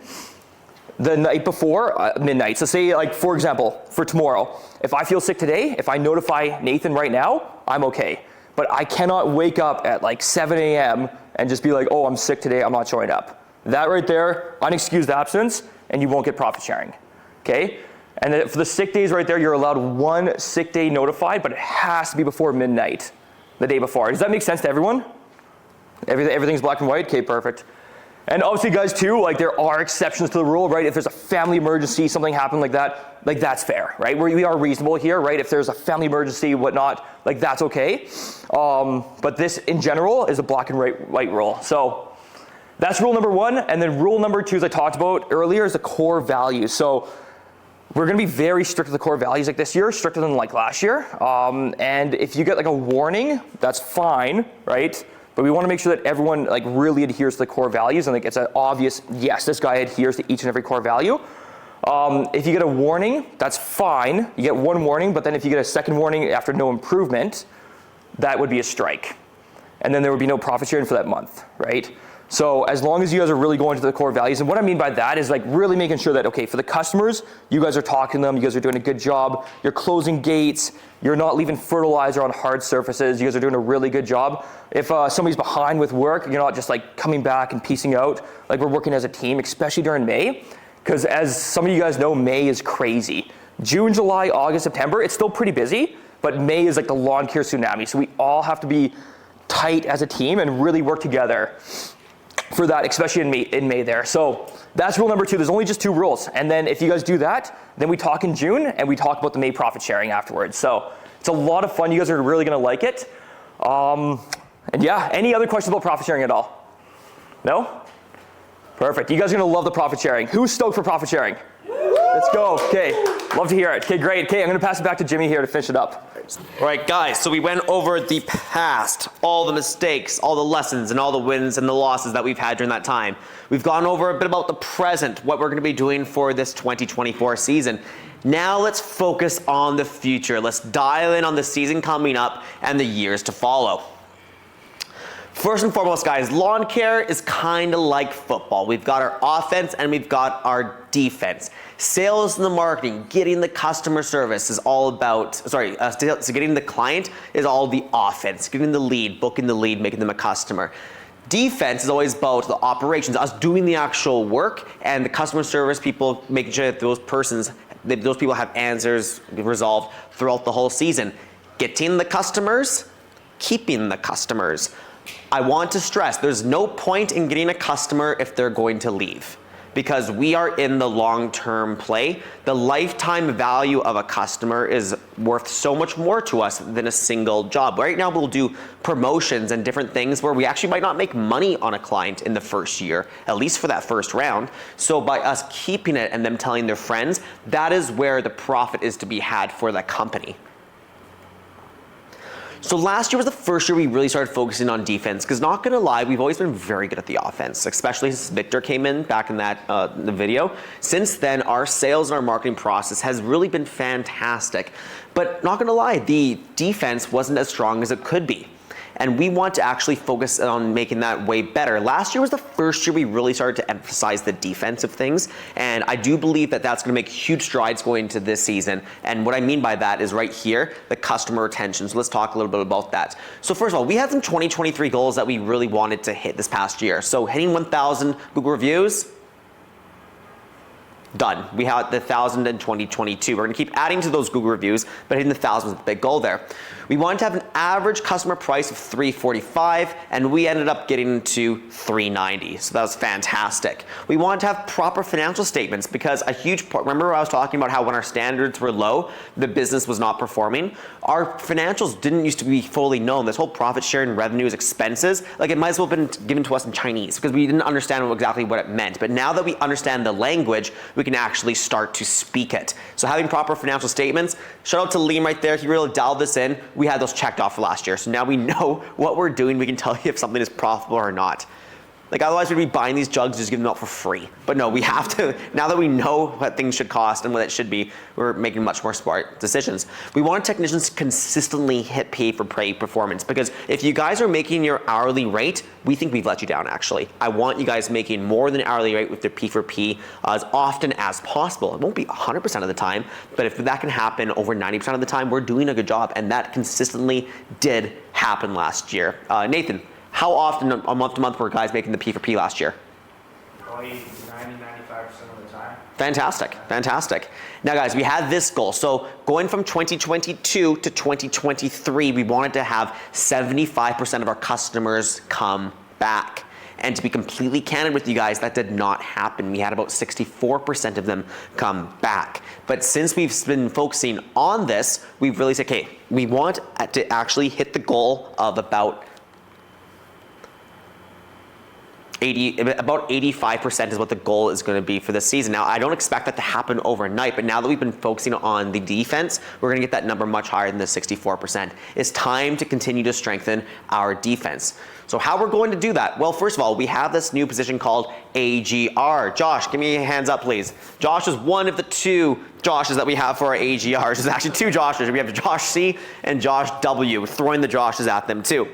the night before midnight. So say, like, for example, for tomorrow, if I feel sick today, if I notify Nathan right now, I'm okay. But I cannot wake up at like 7 a.m. and just be like, oh, I'm sick today, I'm not showing up. That right there, unexcused absence, and you won't get profit sharing, okay? And then for the sick days right there, you're allowed 1 sick day notified, but it has to be before midnight, the day before. Does that make sense to everyone? Everything's black and white? Okay, perfect. And obviously, guys, too, like, there are exceptions to the rule, right? If there's a family emergency, something happened like that, like, that's fair, right? We are reasonable here, right? If there's a family emergency, whatnot, like, that's okay. But this, in general, is a black and white rule. So that's rule number 1. And then rule number 2, as I talked about earlier, is the core values. So we're going to be very strict with the core values like this year, stricter than like last year. And if you get like a warning, that's fine, right? But we want to make sure that everyone like really adheres to the core values and like it's an obvious, yes, this guy adheres to each and every core value. If you get a warning, that's fine. You get 1 warning, but then if you get a second warning after no improvement, that would be a strike. And then there would be no profit sharing for that month, right? So as long as you guys are really going to the core values, and what I mean by that is like really making sure that, okay, for the customers, you guys are talking to them, you guys are doing a good job, you're closing gates, you're not leaving fertilizer on hard surfaces, you guys are doing a really good job. If somebody's behind with work, you're not just like coming back and piecing out, like we're working as a team, especially during May, because as some of you guys know, May is crazy. June, July, August, September, it's still pretty busy, but May is like the lawn care tsunami, so we all have to be tight as a team and really work together for that, especially in May there. So that's rule number 2. There's only just 2 rules. And then if you guys do that, then we talk in June and we talk about the May profit sharing afterwards. So it's a lot of fun. You guys are really going to like it. And yeah, any other questions about profit sharing at all? No? Perfect. You guys are going to love the profit sharing. Who's stoked for profit sharing? Let's go. Okay. Love to hear it. Okay, great. Okay, I'm going to pass it back to Jimmy here to finish it up. All right, guys, so we went over the past, all the mistakes, all the lessons, and all the wins and the losses that we've had during that time. We've gone over a bit about the present, what we're going to be doing for this 2024 season. Now let's focus on the future. Let's dial in on the season coming up and the years to follow. First and foremost, guys, lawn care is kind of like football. We've got our offense and we've got our defense. Sales and the marketing, getting the customer service is all about, so getting the client is all the offense, getting the lead, booking the lead, making them a customer. Defense is always about the operations, us doing the actual work, and the customer service people making sure that those people have answers resolved throughout the whole season. Getting the customers, keeping the customers. I want to stress, there's no point in getting a customer if they're going to leave, because we are in the long-term play. The lifetime value of a customer is worth so much more to us than a single job. Right now we'll do promotions and different things where we actually might not make money on a client in the first year, at least for that first round. So by us keeping it and them telling their friends, that is where the profit is to be had for that company. So last year was the first year we really started focusing on defense, because not gonna lie, we've always been very good at the offense, especially since Victor came in back in that the video. Since then, our sales and our marketing process has really been fantastic. But not gonna lie, the defense wasn't as strong as it could be. And we want to actually focus on making that way better. Last year was the first year we really started to emphasize the defensive things. And I do believe that that's gonna make huge strides going into this season. And what I mean by that is right here, the customer retention. So let's talk a little bit about that. So first of all, we had some 2023 goals that we really wanted to hit this past year. So hitting 1,000 Google reviews, Done. We had the 1,000 in 2022. We're gonna keep adding to those Google reviews, but hitting the 1,000 is the big goal there. We wanted to have an average customer price of $345, and we ended up getting to $390. So that was fantastic. We wanted to have proper financial statements because a huge part, remember I was talking about how when our standards were low, the business was not performing? Our financials didn't used to be fully known. This whole profit sharing, revenues, expenses, like it might as well have been given to us in Chinese because we didn't understand exactly what it meant. But now that we understand the language, we can actually start to speak it. So having proper financial statements, shout out to Liam right there. He really dialed this in. We had those checked off for last year. So now we know what we're doing. We can tell you if something is profitable or not. Like otherwise we'd be buying these jugs, just giving them out for free. But no, we have to, now that we know what things should cost and what it should be, we're making much more smart decisions. We want technicians to consistently hit pay for pay performance because if you guys are making your hourly rate, we think we've let you down actually. I want you guys making more than hourly rate with their P for P as often as possible. It won't be 100% of the time, but if that can happen over 90% of the time, we're doing a good job. And that consistently did happen last year. Nathan, how often a month to month were guys making the P for P last year? Probably 90-95% of the time. Fantastic, fantastic. Now guys, we had this goal. So going from 2022 to 2023, we wanted to have 75% of our customers come back. And to be completely candid with you guys, that did not happen. We had about 64% of them come back. But since we've been focusing on this, we've really said, okay, we want to actually hit the goal of about 85% is what the goal is going to be for this season. Now, I don't expect that to happen overnight, but now that we've been focusing on the defense, we're going to get that number much higher than the 64%. It's time to continue to strengthen our defense. So how we're going to do that? Well, first of all, we have this new position called AGR. Josh, give me a hands up, please. Josh is one of the two Joshes that we have for our AGRs. There's actually two Joshes. We have Josh C and Josh W, throwing the Joshes at them too.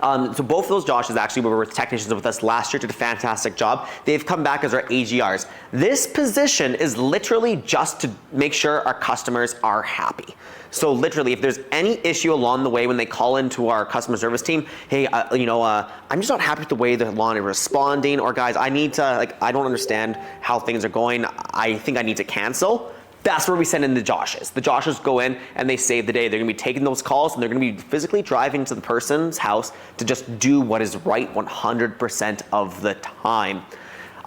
So both of those Joshes actually were technicians with us last year, did a fantastic job. They've come back as our AGRs. This position is literally just to make sure our customers are happy. So literally, if there's any issue along the way when they call into our customer service team, hey, I'm just not happy with the way the lawn is responding, or guys, I need to, I don't understand how things are going. I think I need to cancel. That's where we send in the Joshes. The Joshes go in and they save the day. They're gonna be taking those calls and they're gonna be physically driving to the person's house to just do what is right 100% of the time.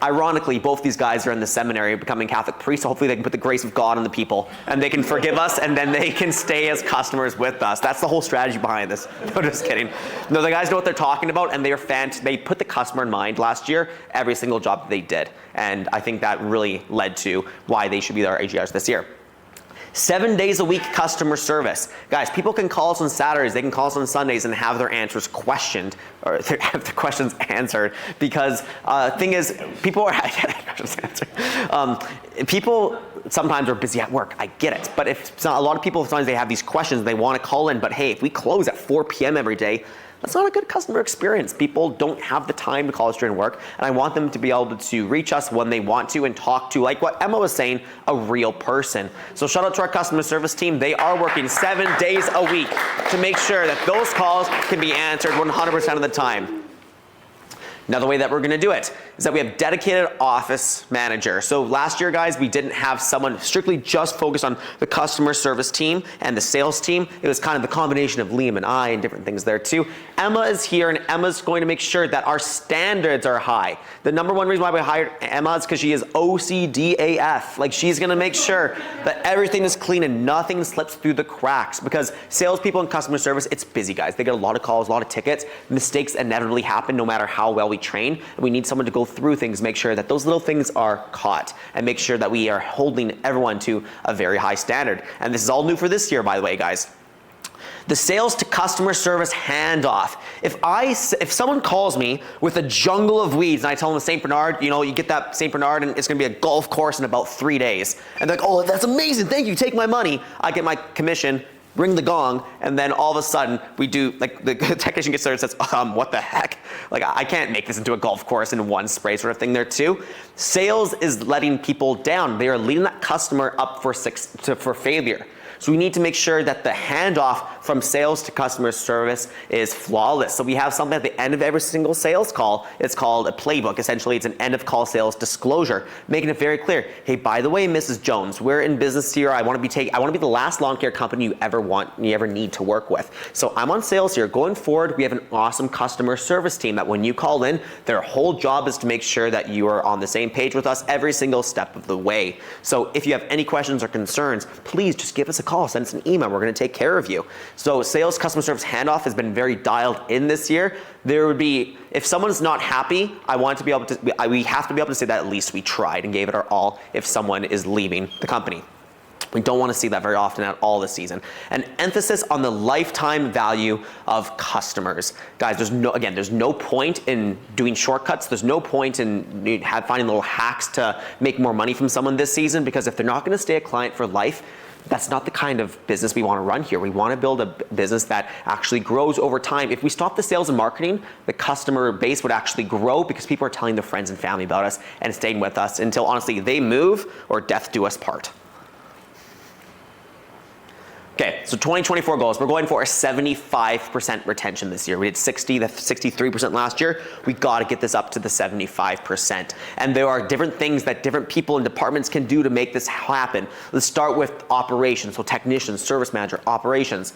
Ironically, both these guys are in the seminary becoming Catholic priests, so hopefully they can put the grace of God on the people and they can forgive us and then they can stay as customers with us. That's the whole strategy behind this. No, just kidding. No, the guys know what they're talking about and they put the customer in mind last year, every single job that they did. And I think that really led to why they should be our AGRs this year. 7 days a week customer service. Guys, people can call us on Saturdays, they can call us on Sundays and have their answers questioned, or have their questions answered, because thing is, people are, people sometimes are busy at work, I get it, but if a lot of people, sometimes they have these questions, they want to call in, but hey, if we close at 4 p.m. every day, that's not a good customer experience. People don't have the time to call us during work, and I want them to be able to reach us when they want to and talk to, like what Emma was saying, a real person. So shout out to our customer service team. They are working 7 days a week to make sure that those calls can be answered 100% of the time. Now the way that we're gonna do it is that we have dedicated office manager. So last year, guys, we didn't have someone strictly just focused on the customer service team and the sales team. It was kind of the combination of Liam and I and different things there too. Emma is here and Emma's going to make sure that our standards are high. The number one reason why we hired Emma is because she is OCD AF. Like she's gonna make sure that everything is clean and nothing slips through the cracks, because salespeople and customer service, it's busy, guys. They get a lot of calls, a lot of tickets. Mistakes inevitably happen no matter how well we train, and we need someone to go through things, make sure that those little things are caught, and make sure that we are holding everyone to a very high standard. And this is all new for this year, by the way, guys. The sales to customer service handoff. If someone calls me with a jungle of weeds and I tell them St. Bernard, you get that St. Bernard and it's gonna be a golf course in about 3 days. And they're like, oh, that's amazing, thank you, take my money. I get my commission, ring the gong, and then all of a sudden we do, like the technician gets there and says, what the heck? Like I can't make this into a golf course in one spray sort of thing there too. Sales is letting people down. They are leading that customer up for failure. So we need to make sure that the handoff from sales to customer service is flawless. So we have something at the end of every single sales call. It's called a playbook. Essentially, it's an end of call sales disclosure, making it very clear. Hey, by the way, Mrs. Jones, we're in business here. I want to be the last lawn care company you ever need to work with. So I'm on sales here. Going forward, we have an awesome customer service team that when you call in, their whole job is to make sure that you are on the same page with us every single step of the way. So if you have any questions or concerns, please just give us a call, send us an email. We're going to take care of you. So sales customer service handoff has been very dialed in this year. There would be, if someone's not happy, we have to be able to say that at least we tried and gave it our all if someone is leaving the company. We don't want to see that very often at all this season. An emphasis on the lifetime value of customers. Guys, there's no point in doing shortcuts. There's no point in finding little hacks to make more money from someone this season, because if they're not going to stay a client for life, that's not the kind of business we want to run here. We want to build a business that actually grows over time. If we stop the sales and marketing, the customer base would actually grow because people are telling their friends and family about us and staying with us until honestly they move or death do us part. Okay, so 2024 goals. We're going for a 75% retention this year. We did 63% last year. We got to get this up to the 75%. And there are different things that different people and departments can do to make this happen. Let's start with operations. So technicians, service manager, operations.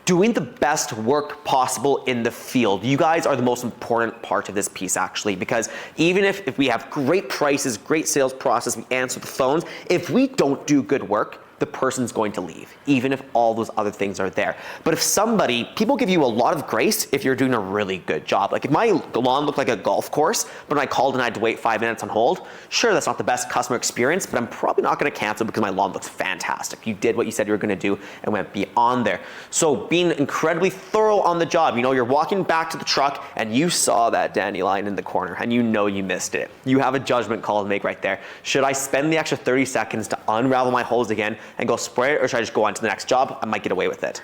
Doing the best work possible in the field. You guys are the most important part of this piece actually, because even if we have great prices, great sales process, we answer the phones, if we don't do good work, the person's going to leave, even if all those other things are there. But if people give you a lot of grace if you're doing a really good job. Like if my lawn looked like a golf course, but when I called and I had to wait 5 minutes on hold, sure, that's not the best customer experience, but I'm probably not gonna cancel because my lawn looks fantastic. You did what you said you were gonna do and went beyond there. So being incredibly thorough on the job. You're walking back to the truck and you saw that dandelion in the corner and you know you missed it. You have a judgment call to make right there. Should I spend the extra 30 seconds to unravel my hose again and go spray it, or should I just go on to the next job? I might get away with it.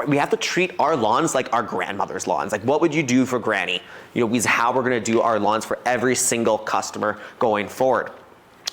We have to treat our lawns like our grandmother's lawns. Like, what would you do for Granny? Is how we're gonna do our lawns for every single customer going forward.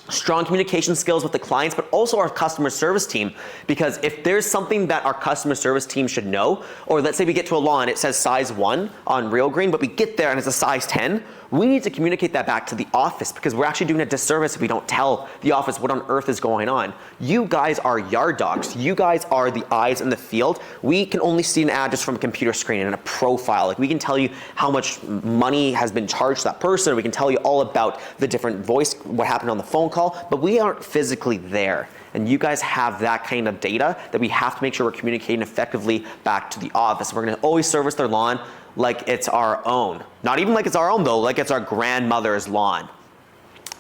Strong communication skills with the clients, but also our customer service team, because if there's something that our customer service team should know, or let's say we get to a lawn, it says size 1 on Real Green, but we get there and it's a size 10, we need to communicate that back to the office, because we're actually doing a disservice if we don't tell the office what on earth is going on. You guys are Yard Dawgs. You guys are the eyes in the field. We can only see an address from a computer screen and a profile. Like, we can tell you how much money has been charged to that person. We can tell you all about the different voice, what happened on the phone call, but we aren't physically there. And you guys have that kind of data that we have to make sure we're communicating effectively back to the office. We're gonna always service their lawn like it's our own. Not even like it's our own though, like it's our grandmother's lawn.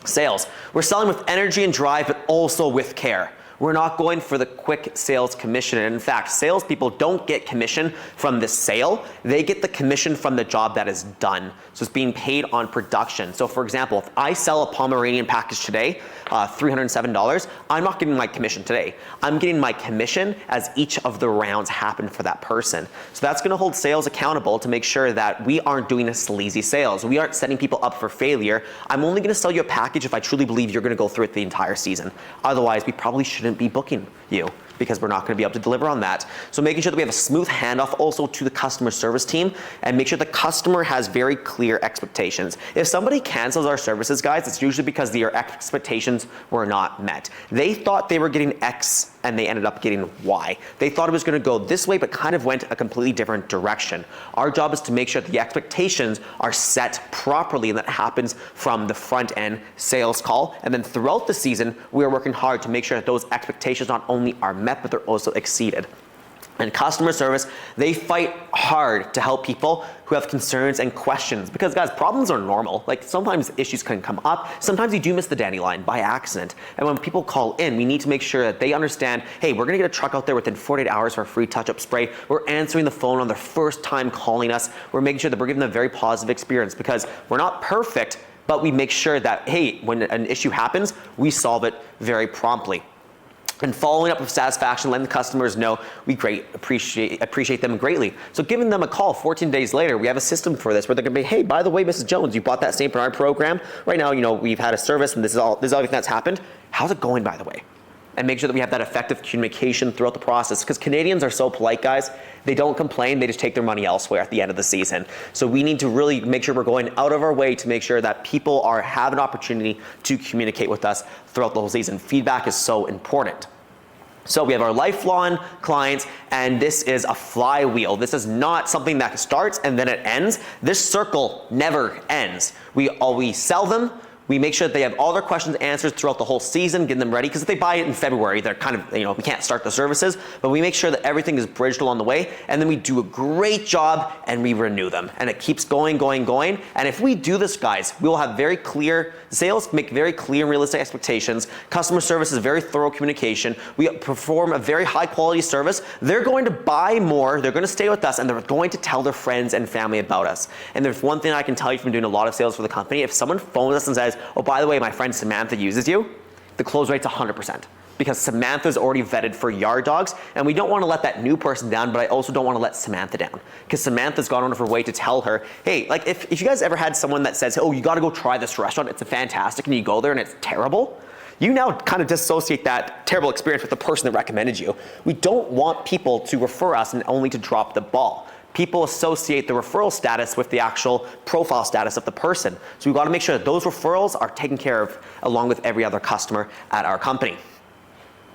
Sales. We're selling with energy and drive, but also with care. We're not going for the quick sales commission. And in fact, salespeople don't get commission from the sale. They get the commission from the job that is done. So it's being paid on production. So for example, if I sell a Pomeranian package today, $307, I'm not getting my commission today. I'm getting my commission as each of the rounds happen for that person. So that's gonna hold sales accountable to make sure that we aren't doing a sleazy sales. We aren't setting people up for failure. I'm only gonna sell you a package if I truly believe you're gonna go through it the entire season. Otherwise, we probably shouldn't be booking you, because we're not going to be able to deliver on that. So making sure that we have a smooth handoff also to the customer service team, and make sure the customer has very clear expectations. If somebody cancels our services, guys, it's usually because their expectations were not met. They thought they were getting X and they ended up getting Y. They thought it was going to go this way, but kind of went a completely different direction. Our job is to make sure that the expectations are set properly, and that happens from the front end sales call. And then throughout the season, we are working hard to make sure that those expectations not only are met, but they're also exceeded. And customer service, they fight hard to help people who have concerns and questions, because guys, problems are normal. Like, sometimes issues can come up. Sometimes you do miss the dandelion by accident. And when people call in, we need to make sure that they understand, hey, we're gonna get a truck out there within 48 hours for a free touch-up spray. We're answering the phone on their first time calling us. We're making sure that we're giving them a very positive experience, because we're not perfect, but we make sure that, hey, when an issue happens, we solve it very promptly. And following up with satisfaction, letting the customers know we appreciate them greatly. So giving them a call 14 days later, we have a system for this where they're gonna be, hey, by the way, Mrs. Jones, you bought that stamp in our program. Right now, we've had a service and this is everything that's happened. How's it going, by the way? and make sure that we have that effective communication throughout the process. Because Canadians are so polite, guys. They don't complain, they just take their money elsewhere at the end of the season. So we need to really make sure we're going out of our way to make sure that people have an opportunity to communicate with us throughout the whole season. Feedback is so important. So we have our lifelong clients, and this is a flywheel. This is not something that starts and then it ends. This circle never ends. We always sell them. We make sure that they have all their questions answered throughout the whole season, get them ready, because if they buy it in February, they're kind of, we can't start the services, but we make sure that everything is bridged along the way, and then we do a great job and we renew them. And it keeps going. And if we do this, guys, we will have very clear sales, make very clear and realistic expectations. Customer service is very thorough communication. We perform a very high quality service. They're going to buy more, they're going to stay with us, and they're going to tell their friends and family about us. And there's one thing I can tell you from doing a lot of sales for the company: if someone phones us and says, oh, by the way, my friend Samantha uses you, the close rate's 100%. Because Samantha's already vetted for Yard Dawgs, and we don't want to let that new person down, but I also don't want to let Samantha down. Because Samantha's gone out of her way to tell her, hey, like if you guys ever had someone that says, oh, you got to go try this restaurant, it's fantastic, and you go there and it's terrible, you now kind of dissociate that terrible experience with the person that recommended you. We don't want people to refer us and only to drop the ball. People associate the referral status with the actual profile status of the person. So we've got to make sure that those referrals are taken care of along with every other customer at our company.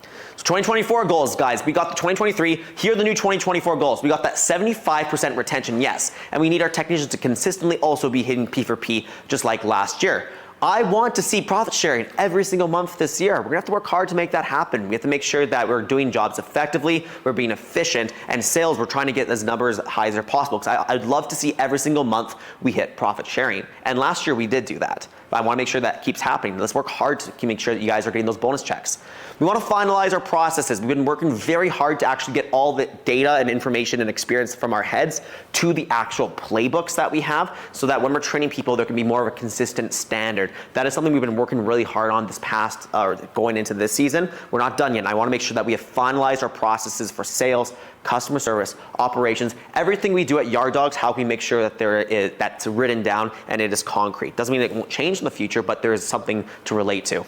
So 2024 goals, guys. We got the 2023. Here are the new 2024 goals. We got that 75% retention, yes. And we need our technicians to consistently also be hitting P for P just like last year. I want to see profit sharing every single month this year. We're gonna have to work hard to make that happen. We have to make sure that we're doing jobs effectively, we're being efficient, and sales, we're trying to get those numbers as high as possible, because I'd love to see every single month we hit profit sharing. And last year we did do that. But I wanna make sure that keeps happening. Let's work hard to make sure that you guys are getting those bonus checks. We wanna finalize our processes. We've been working very hard to actually get all the data and information and experience from our heads to the actual playbooks that we have, so that when we're training people, there can be more of a consistent standard. That is something we've been working really hard on this past, going into this season. We're not done yet. And I wanna make sure that we have finalized our processes for sales, customer service, operations, everything we do at Yard Dawgs. How can we make sure that that's written down and it is concrete? Doesn't mean it won't change in the future, but there is something to relate to.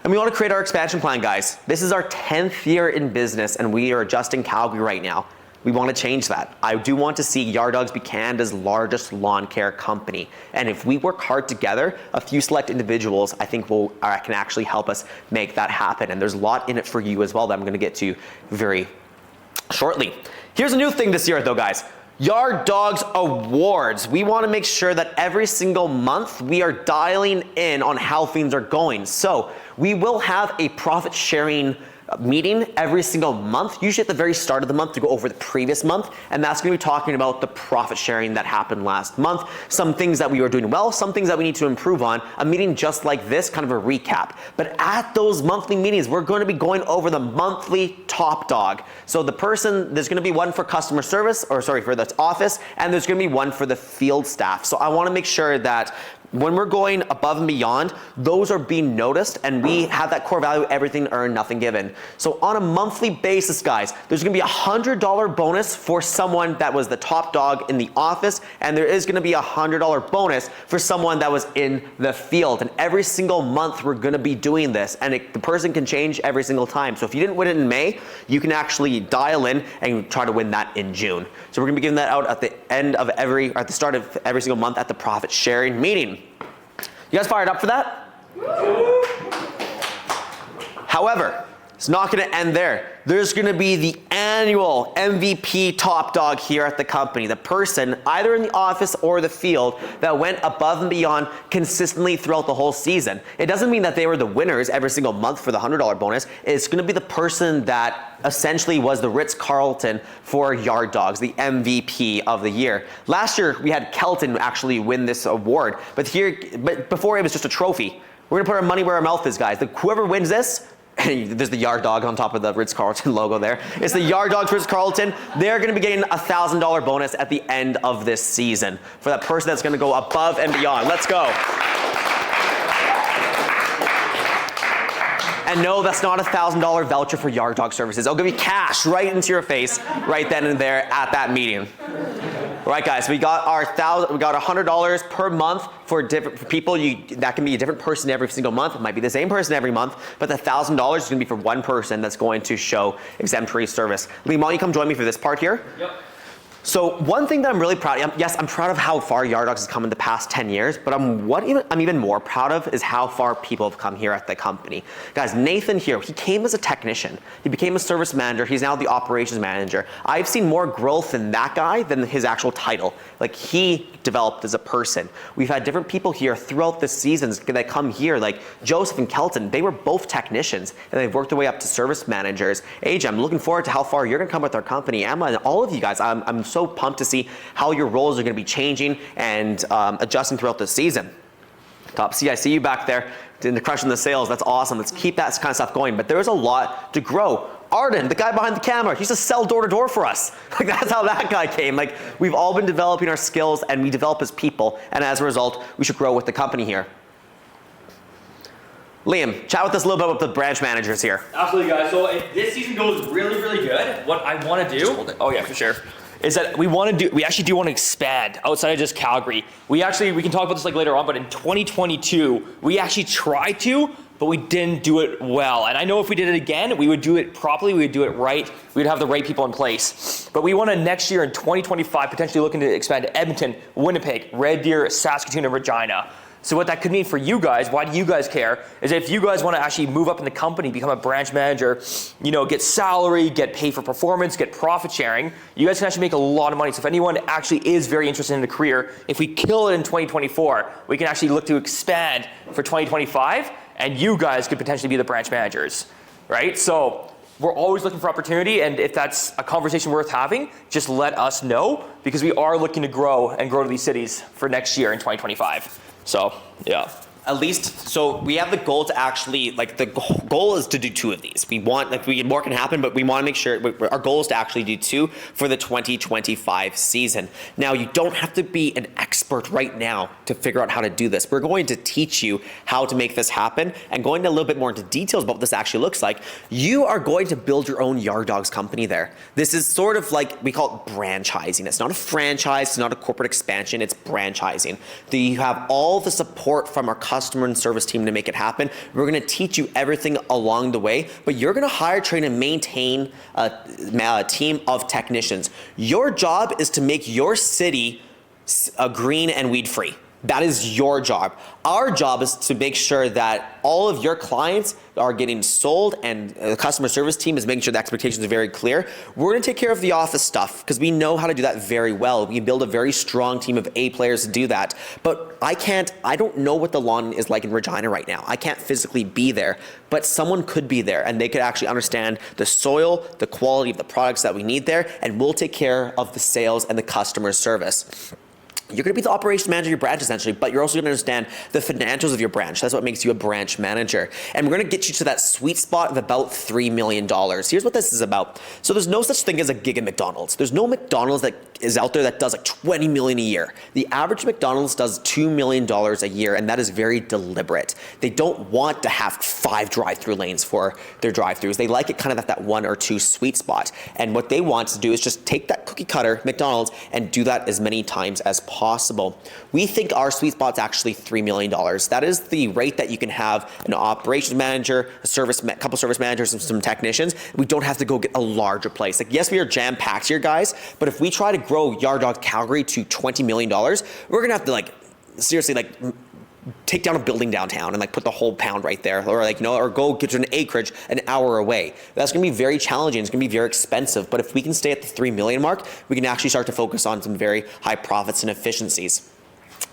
And we want to create our expansion plan, guys. This is our 10th year in business, and we are just in Calgary right now. We want to change that. I do want to see Yard Dawgs be Canada's largest lawn care company. And if we work hard together, a few select individuals, I think can actually help us make that happen. And there's a lot in it for you as well that I'm going to get to very shortly. Here's a new thing this year though, guys. Yard Dawgs Awards. We want to make sure that every single month we are dialing in on how things are going. So we will have a profit sharing meeting every single month, usually at the very start of the month, to go over the previous month, and that's going to be talking about the profit sharing that happened last month, some things that we were doing well, some things that we need to improve on, a meeting just like this, kind of a recap. But at those monthly meetings, we're going to be going over the monthly top dog. So there's going to be one for customer service, for the office, and there's going to be one for the field staff. So I want to make sure that when we're going above and beyond, those are being noticed, and we have that core value, everything earned, nothing given. So on a monthly basis, guys, there's gonna be $100 bonus for someone that was the top dog in the office, and there is gonna be $100 bonus for someone that was in the field. And every single month we're gonna be doing this, and the person can change every single time. So if you didn't win it in May, you can actually dial in and try to win that in June. So we're gonna be giving that out at the start of every single month at the profit sharing meeting. You guys fired up for that? However, it's not going to end there. There's going to be the annual MVP top dog here at the company. The person, either in the office or the field, that went above and beyond consistently throughout the whole season. It doesn't mean that they were the winners every single month for the $100 bonus. It's going to be the person that essentially was the Ritz-Carlton for Yard Dawgs, the MVP of the year. Last year, we had Kelton actually win this award, but before it was just a trophy. We're going to put our money where our mouth is, guys. Whoever wins this, there's the Yard Dog on top of the Ritz-Carlton logo there. It's the Yard Dawgs Ritz-Carlton. They're going to be getting a $1,000 bonus at the end of this season for that person that's going to go above and beyond. Let's go. And no, that's not a $1,000 voucher for Yard Dawg services. I'll give you cash right into your face right then and there at that meeting. All right, guys, we got our $100 per month for different for people. That can be a different person every single month. It might be the same person every month, but the $1,000 is going to be for one person that's going to show exemplary service. Liam, why don't you come join me for this part here? Yep. So one thing that I'm really proud of, yes, I'm proud of how far Yard Dawgs has come in the past 10 years, but I'm even more proud of is how far people have come here at the company. Guys, Nathan here, he came as a technician. He became a service manager. He's now the operations manager. I've seen more growth in that guy than his actual title. Like, he developed as a person. We've had different people here throughout the seasons that come here, like Joseph and Kelton. They were both technicians, and they've worked their way up to service managers. AJ, I'm looking forward to how far you're gonna come with our company. Emma and all of you guys, I'm so pumped to see how your roles are gonna be changing and adjusting throughout the season. Top C, I see you back there in the crushing the sales. That's awesome. Let's keep that kind of stuff going. But there's a lot to grow. Arden, the guy behind the camera, he used to sell door to door for us. Like, that's how that guy came. Like, we've all been developing our skills, and we develop as people, and as a result, we should grow with the company here. Liam, chat with us a little bit about the branch managers here. Absolutely, guys. So if this season goes really, really good, what I want to do, oh yeah, for sure, is that we actually do want to expand outside of just Calgary. We can talk about this like later on, but in 2022, we actually tried to, but we didn't do it well. And I know if we did it again, we would do it properly, we would do it right, we'd have the right people in place. But we want to next year in 2025 potentially looking to expand to Edmonton, Winnipeg, Red Deer, Saskatoon, and Regina. So what that could mean for you guys, why do you guys care, is if you guys want to actually move up in the company, become a branch manager, get salary, get paid for performance, get profit sharing, you guys can actually make a lot of money. So if anyone actually is very interested in a career, if we kill it in 2024, we can actually look to expand for 2025, and you guys could potentially be the branch managers, right? So we're always looking for opportunity, and if that's a conversation worth having, just let us know, because we are looking to grow to these cities for next year in 2025. So, yeah. At least, so we have the goal to actually, the goal is to do 2 of these. We want, more can happen, but we want to make sure, our goal is to actually do 2 for the 2025 season. Now, you don't have to be an expert right now to figure out how to do this. We're going to teach you how to make this happen, and going a little bit more into details about what this actually looks like. You are going to build your own Yard Dawgs company there. This is sort of like, we call it franchising. It's not a franchise, it's not a corporate expansion, it's franchising. You have all the support from our customer and service team to make it happen. We're going to teach you everything along the way, but you're going to hire, train, and maintain a team of technicians. Your job is to make your city green and weed free. That is your job. Our job is to make sure that all of your clients are getting sold, and the customer service team is making sure the expectations are very clear. We're going to take care of the office stuff because we know how to do that very well. We can build a very strong team of A players to do that. But I don't know what the lawn is like in Regina right now. I can't physically be there, but someone could be there, and they could actually understand the soil, the quality of the products that we need there, and we'll take care of the sales and the customer service. You're going to be the operations manager of your branch essentially, but you're also going to understand the financials of your branch. That's what makes you a branch manager. And we're going to get you to that sweet spot of about $3 million. Here's what this is about. So there's no such thing as a gig at McDonald's. There's no McDonald's that is out there that does like 20 million a year. The average McDonald's does $2 million a year, and that is very deliberate. They don't want to have 5 drive-through lanes for their drive-throughs. They like it kind of at that 1 or 2 sweet spot. And what they want to do is just take that cookie cutter McDonald's and do that as many times as possible. We think our sweet spot's actually $3 million. That is the rate that you can have an operations manager, a couple service managers, and some technicians. We don't have to go get a larger place. Like, yes, we are jam-packed here, guys, but if we try to grow Yard Dawgs Calgary to $20 million, we're gonna have to seriously take down a building downtown and put the whole pound right there, or go get to an acreage an hour away. That's gonna be very challenging. It's gonna be very expensive. But if we can stay at the 3 million mark, we can actually start to focus on some very high profits and efficiencies.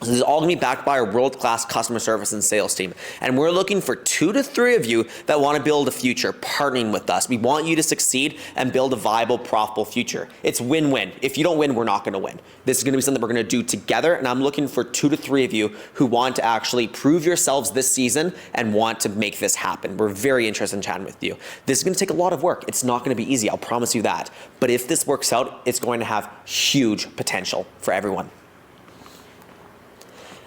So this is all going to be backed by our world-class customer service and sales team. And we're looking for 2 to 3 of you that want to build a future, partnering with us. We want you to succeed and build a viable, profitable future. It's win-win. If you don't win, we're not going to win. This is going to be something we're going to do together, and I'm looking for 2 to 3 of you who want to actually prove yourselves this season and want to make this happen. We're very interested in chatting with you. This is going to take a lot of work. It's not going to be easy, I'll promise you that. But if this works out, it's going to have huge potential for everyone.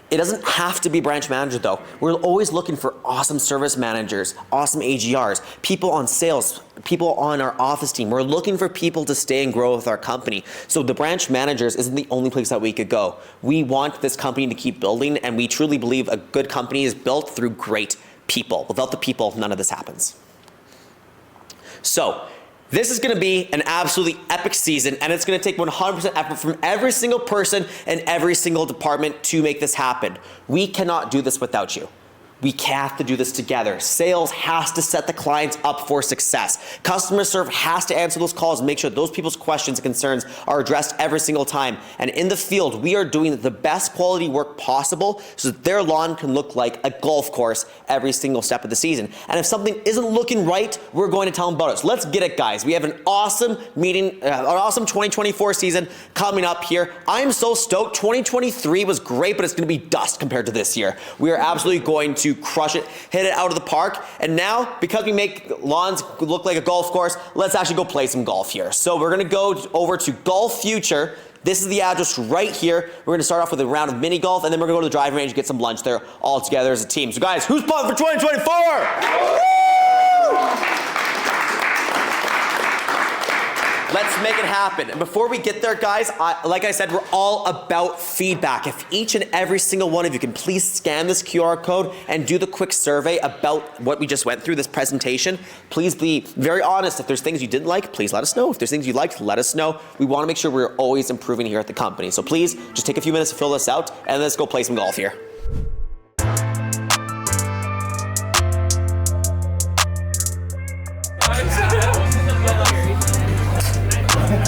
It doesn't have to be branch manager though. We're always looking for awesome service managers, awesome AGRs, people on sales, people on our office team. We're looking for people to stay and grow with our company. So the branch managers isn't the only place that we could go. We want this company to keep building, and we truly believe a good company is built through great people. Without the people, none of this happens. So, this is gonna be an absolutely epic season, and it's gonna take 100% effort from every single person and every single department to make this happen. We cannot do this without you. We have to do this together. Sales has to set the clients up for success. Customer service has to answer those calls and make sure those people's questions and concerns are addressed every single time. And in the field, we are doing the best quality work possible so that their lawn can look like a golf course every single step of the season. And if something isn't looking right, we're going to tell them about it. So let's get it, guys. We have an awesome meeting, an awesome 2024 season coming up here. I'm so stoked. 2023 was great, but it's going to be dust compared to this year. We are absolutely going to crush it, hit it out of the park. And now, because we make lawns look like a golf course, let's actually go play some golf here. So we're gonna go over to Golf Future. This is the address right here. We're gonna start off with a round of mini golf, and then we're gonna go to the driving range and get some lunch there all together as a team. So guys, who's pumped for 2024? Let's make it happen. And before we get there, guys, like I said, we're all about feedback. If each and every single one of you can please scan this QR code and do the quick survey about what we just went through, this presentation, please be very honest. If there's things you didn't like, please let us know. If there's things you liked, let us know. We want to make sure we're always improving here at the company. So please, just take a few minutes to fill this out, and let's go play some golf here.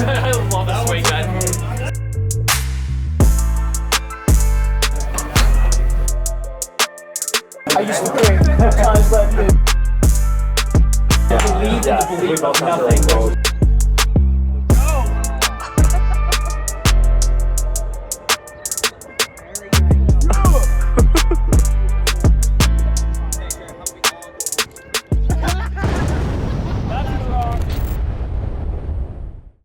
I love that swing, guys. I used to think times like this. Believe nothing.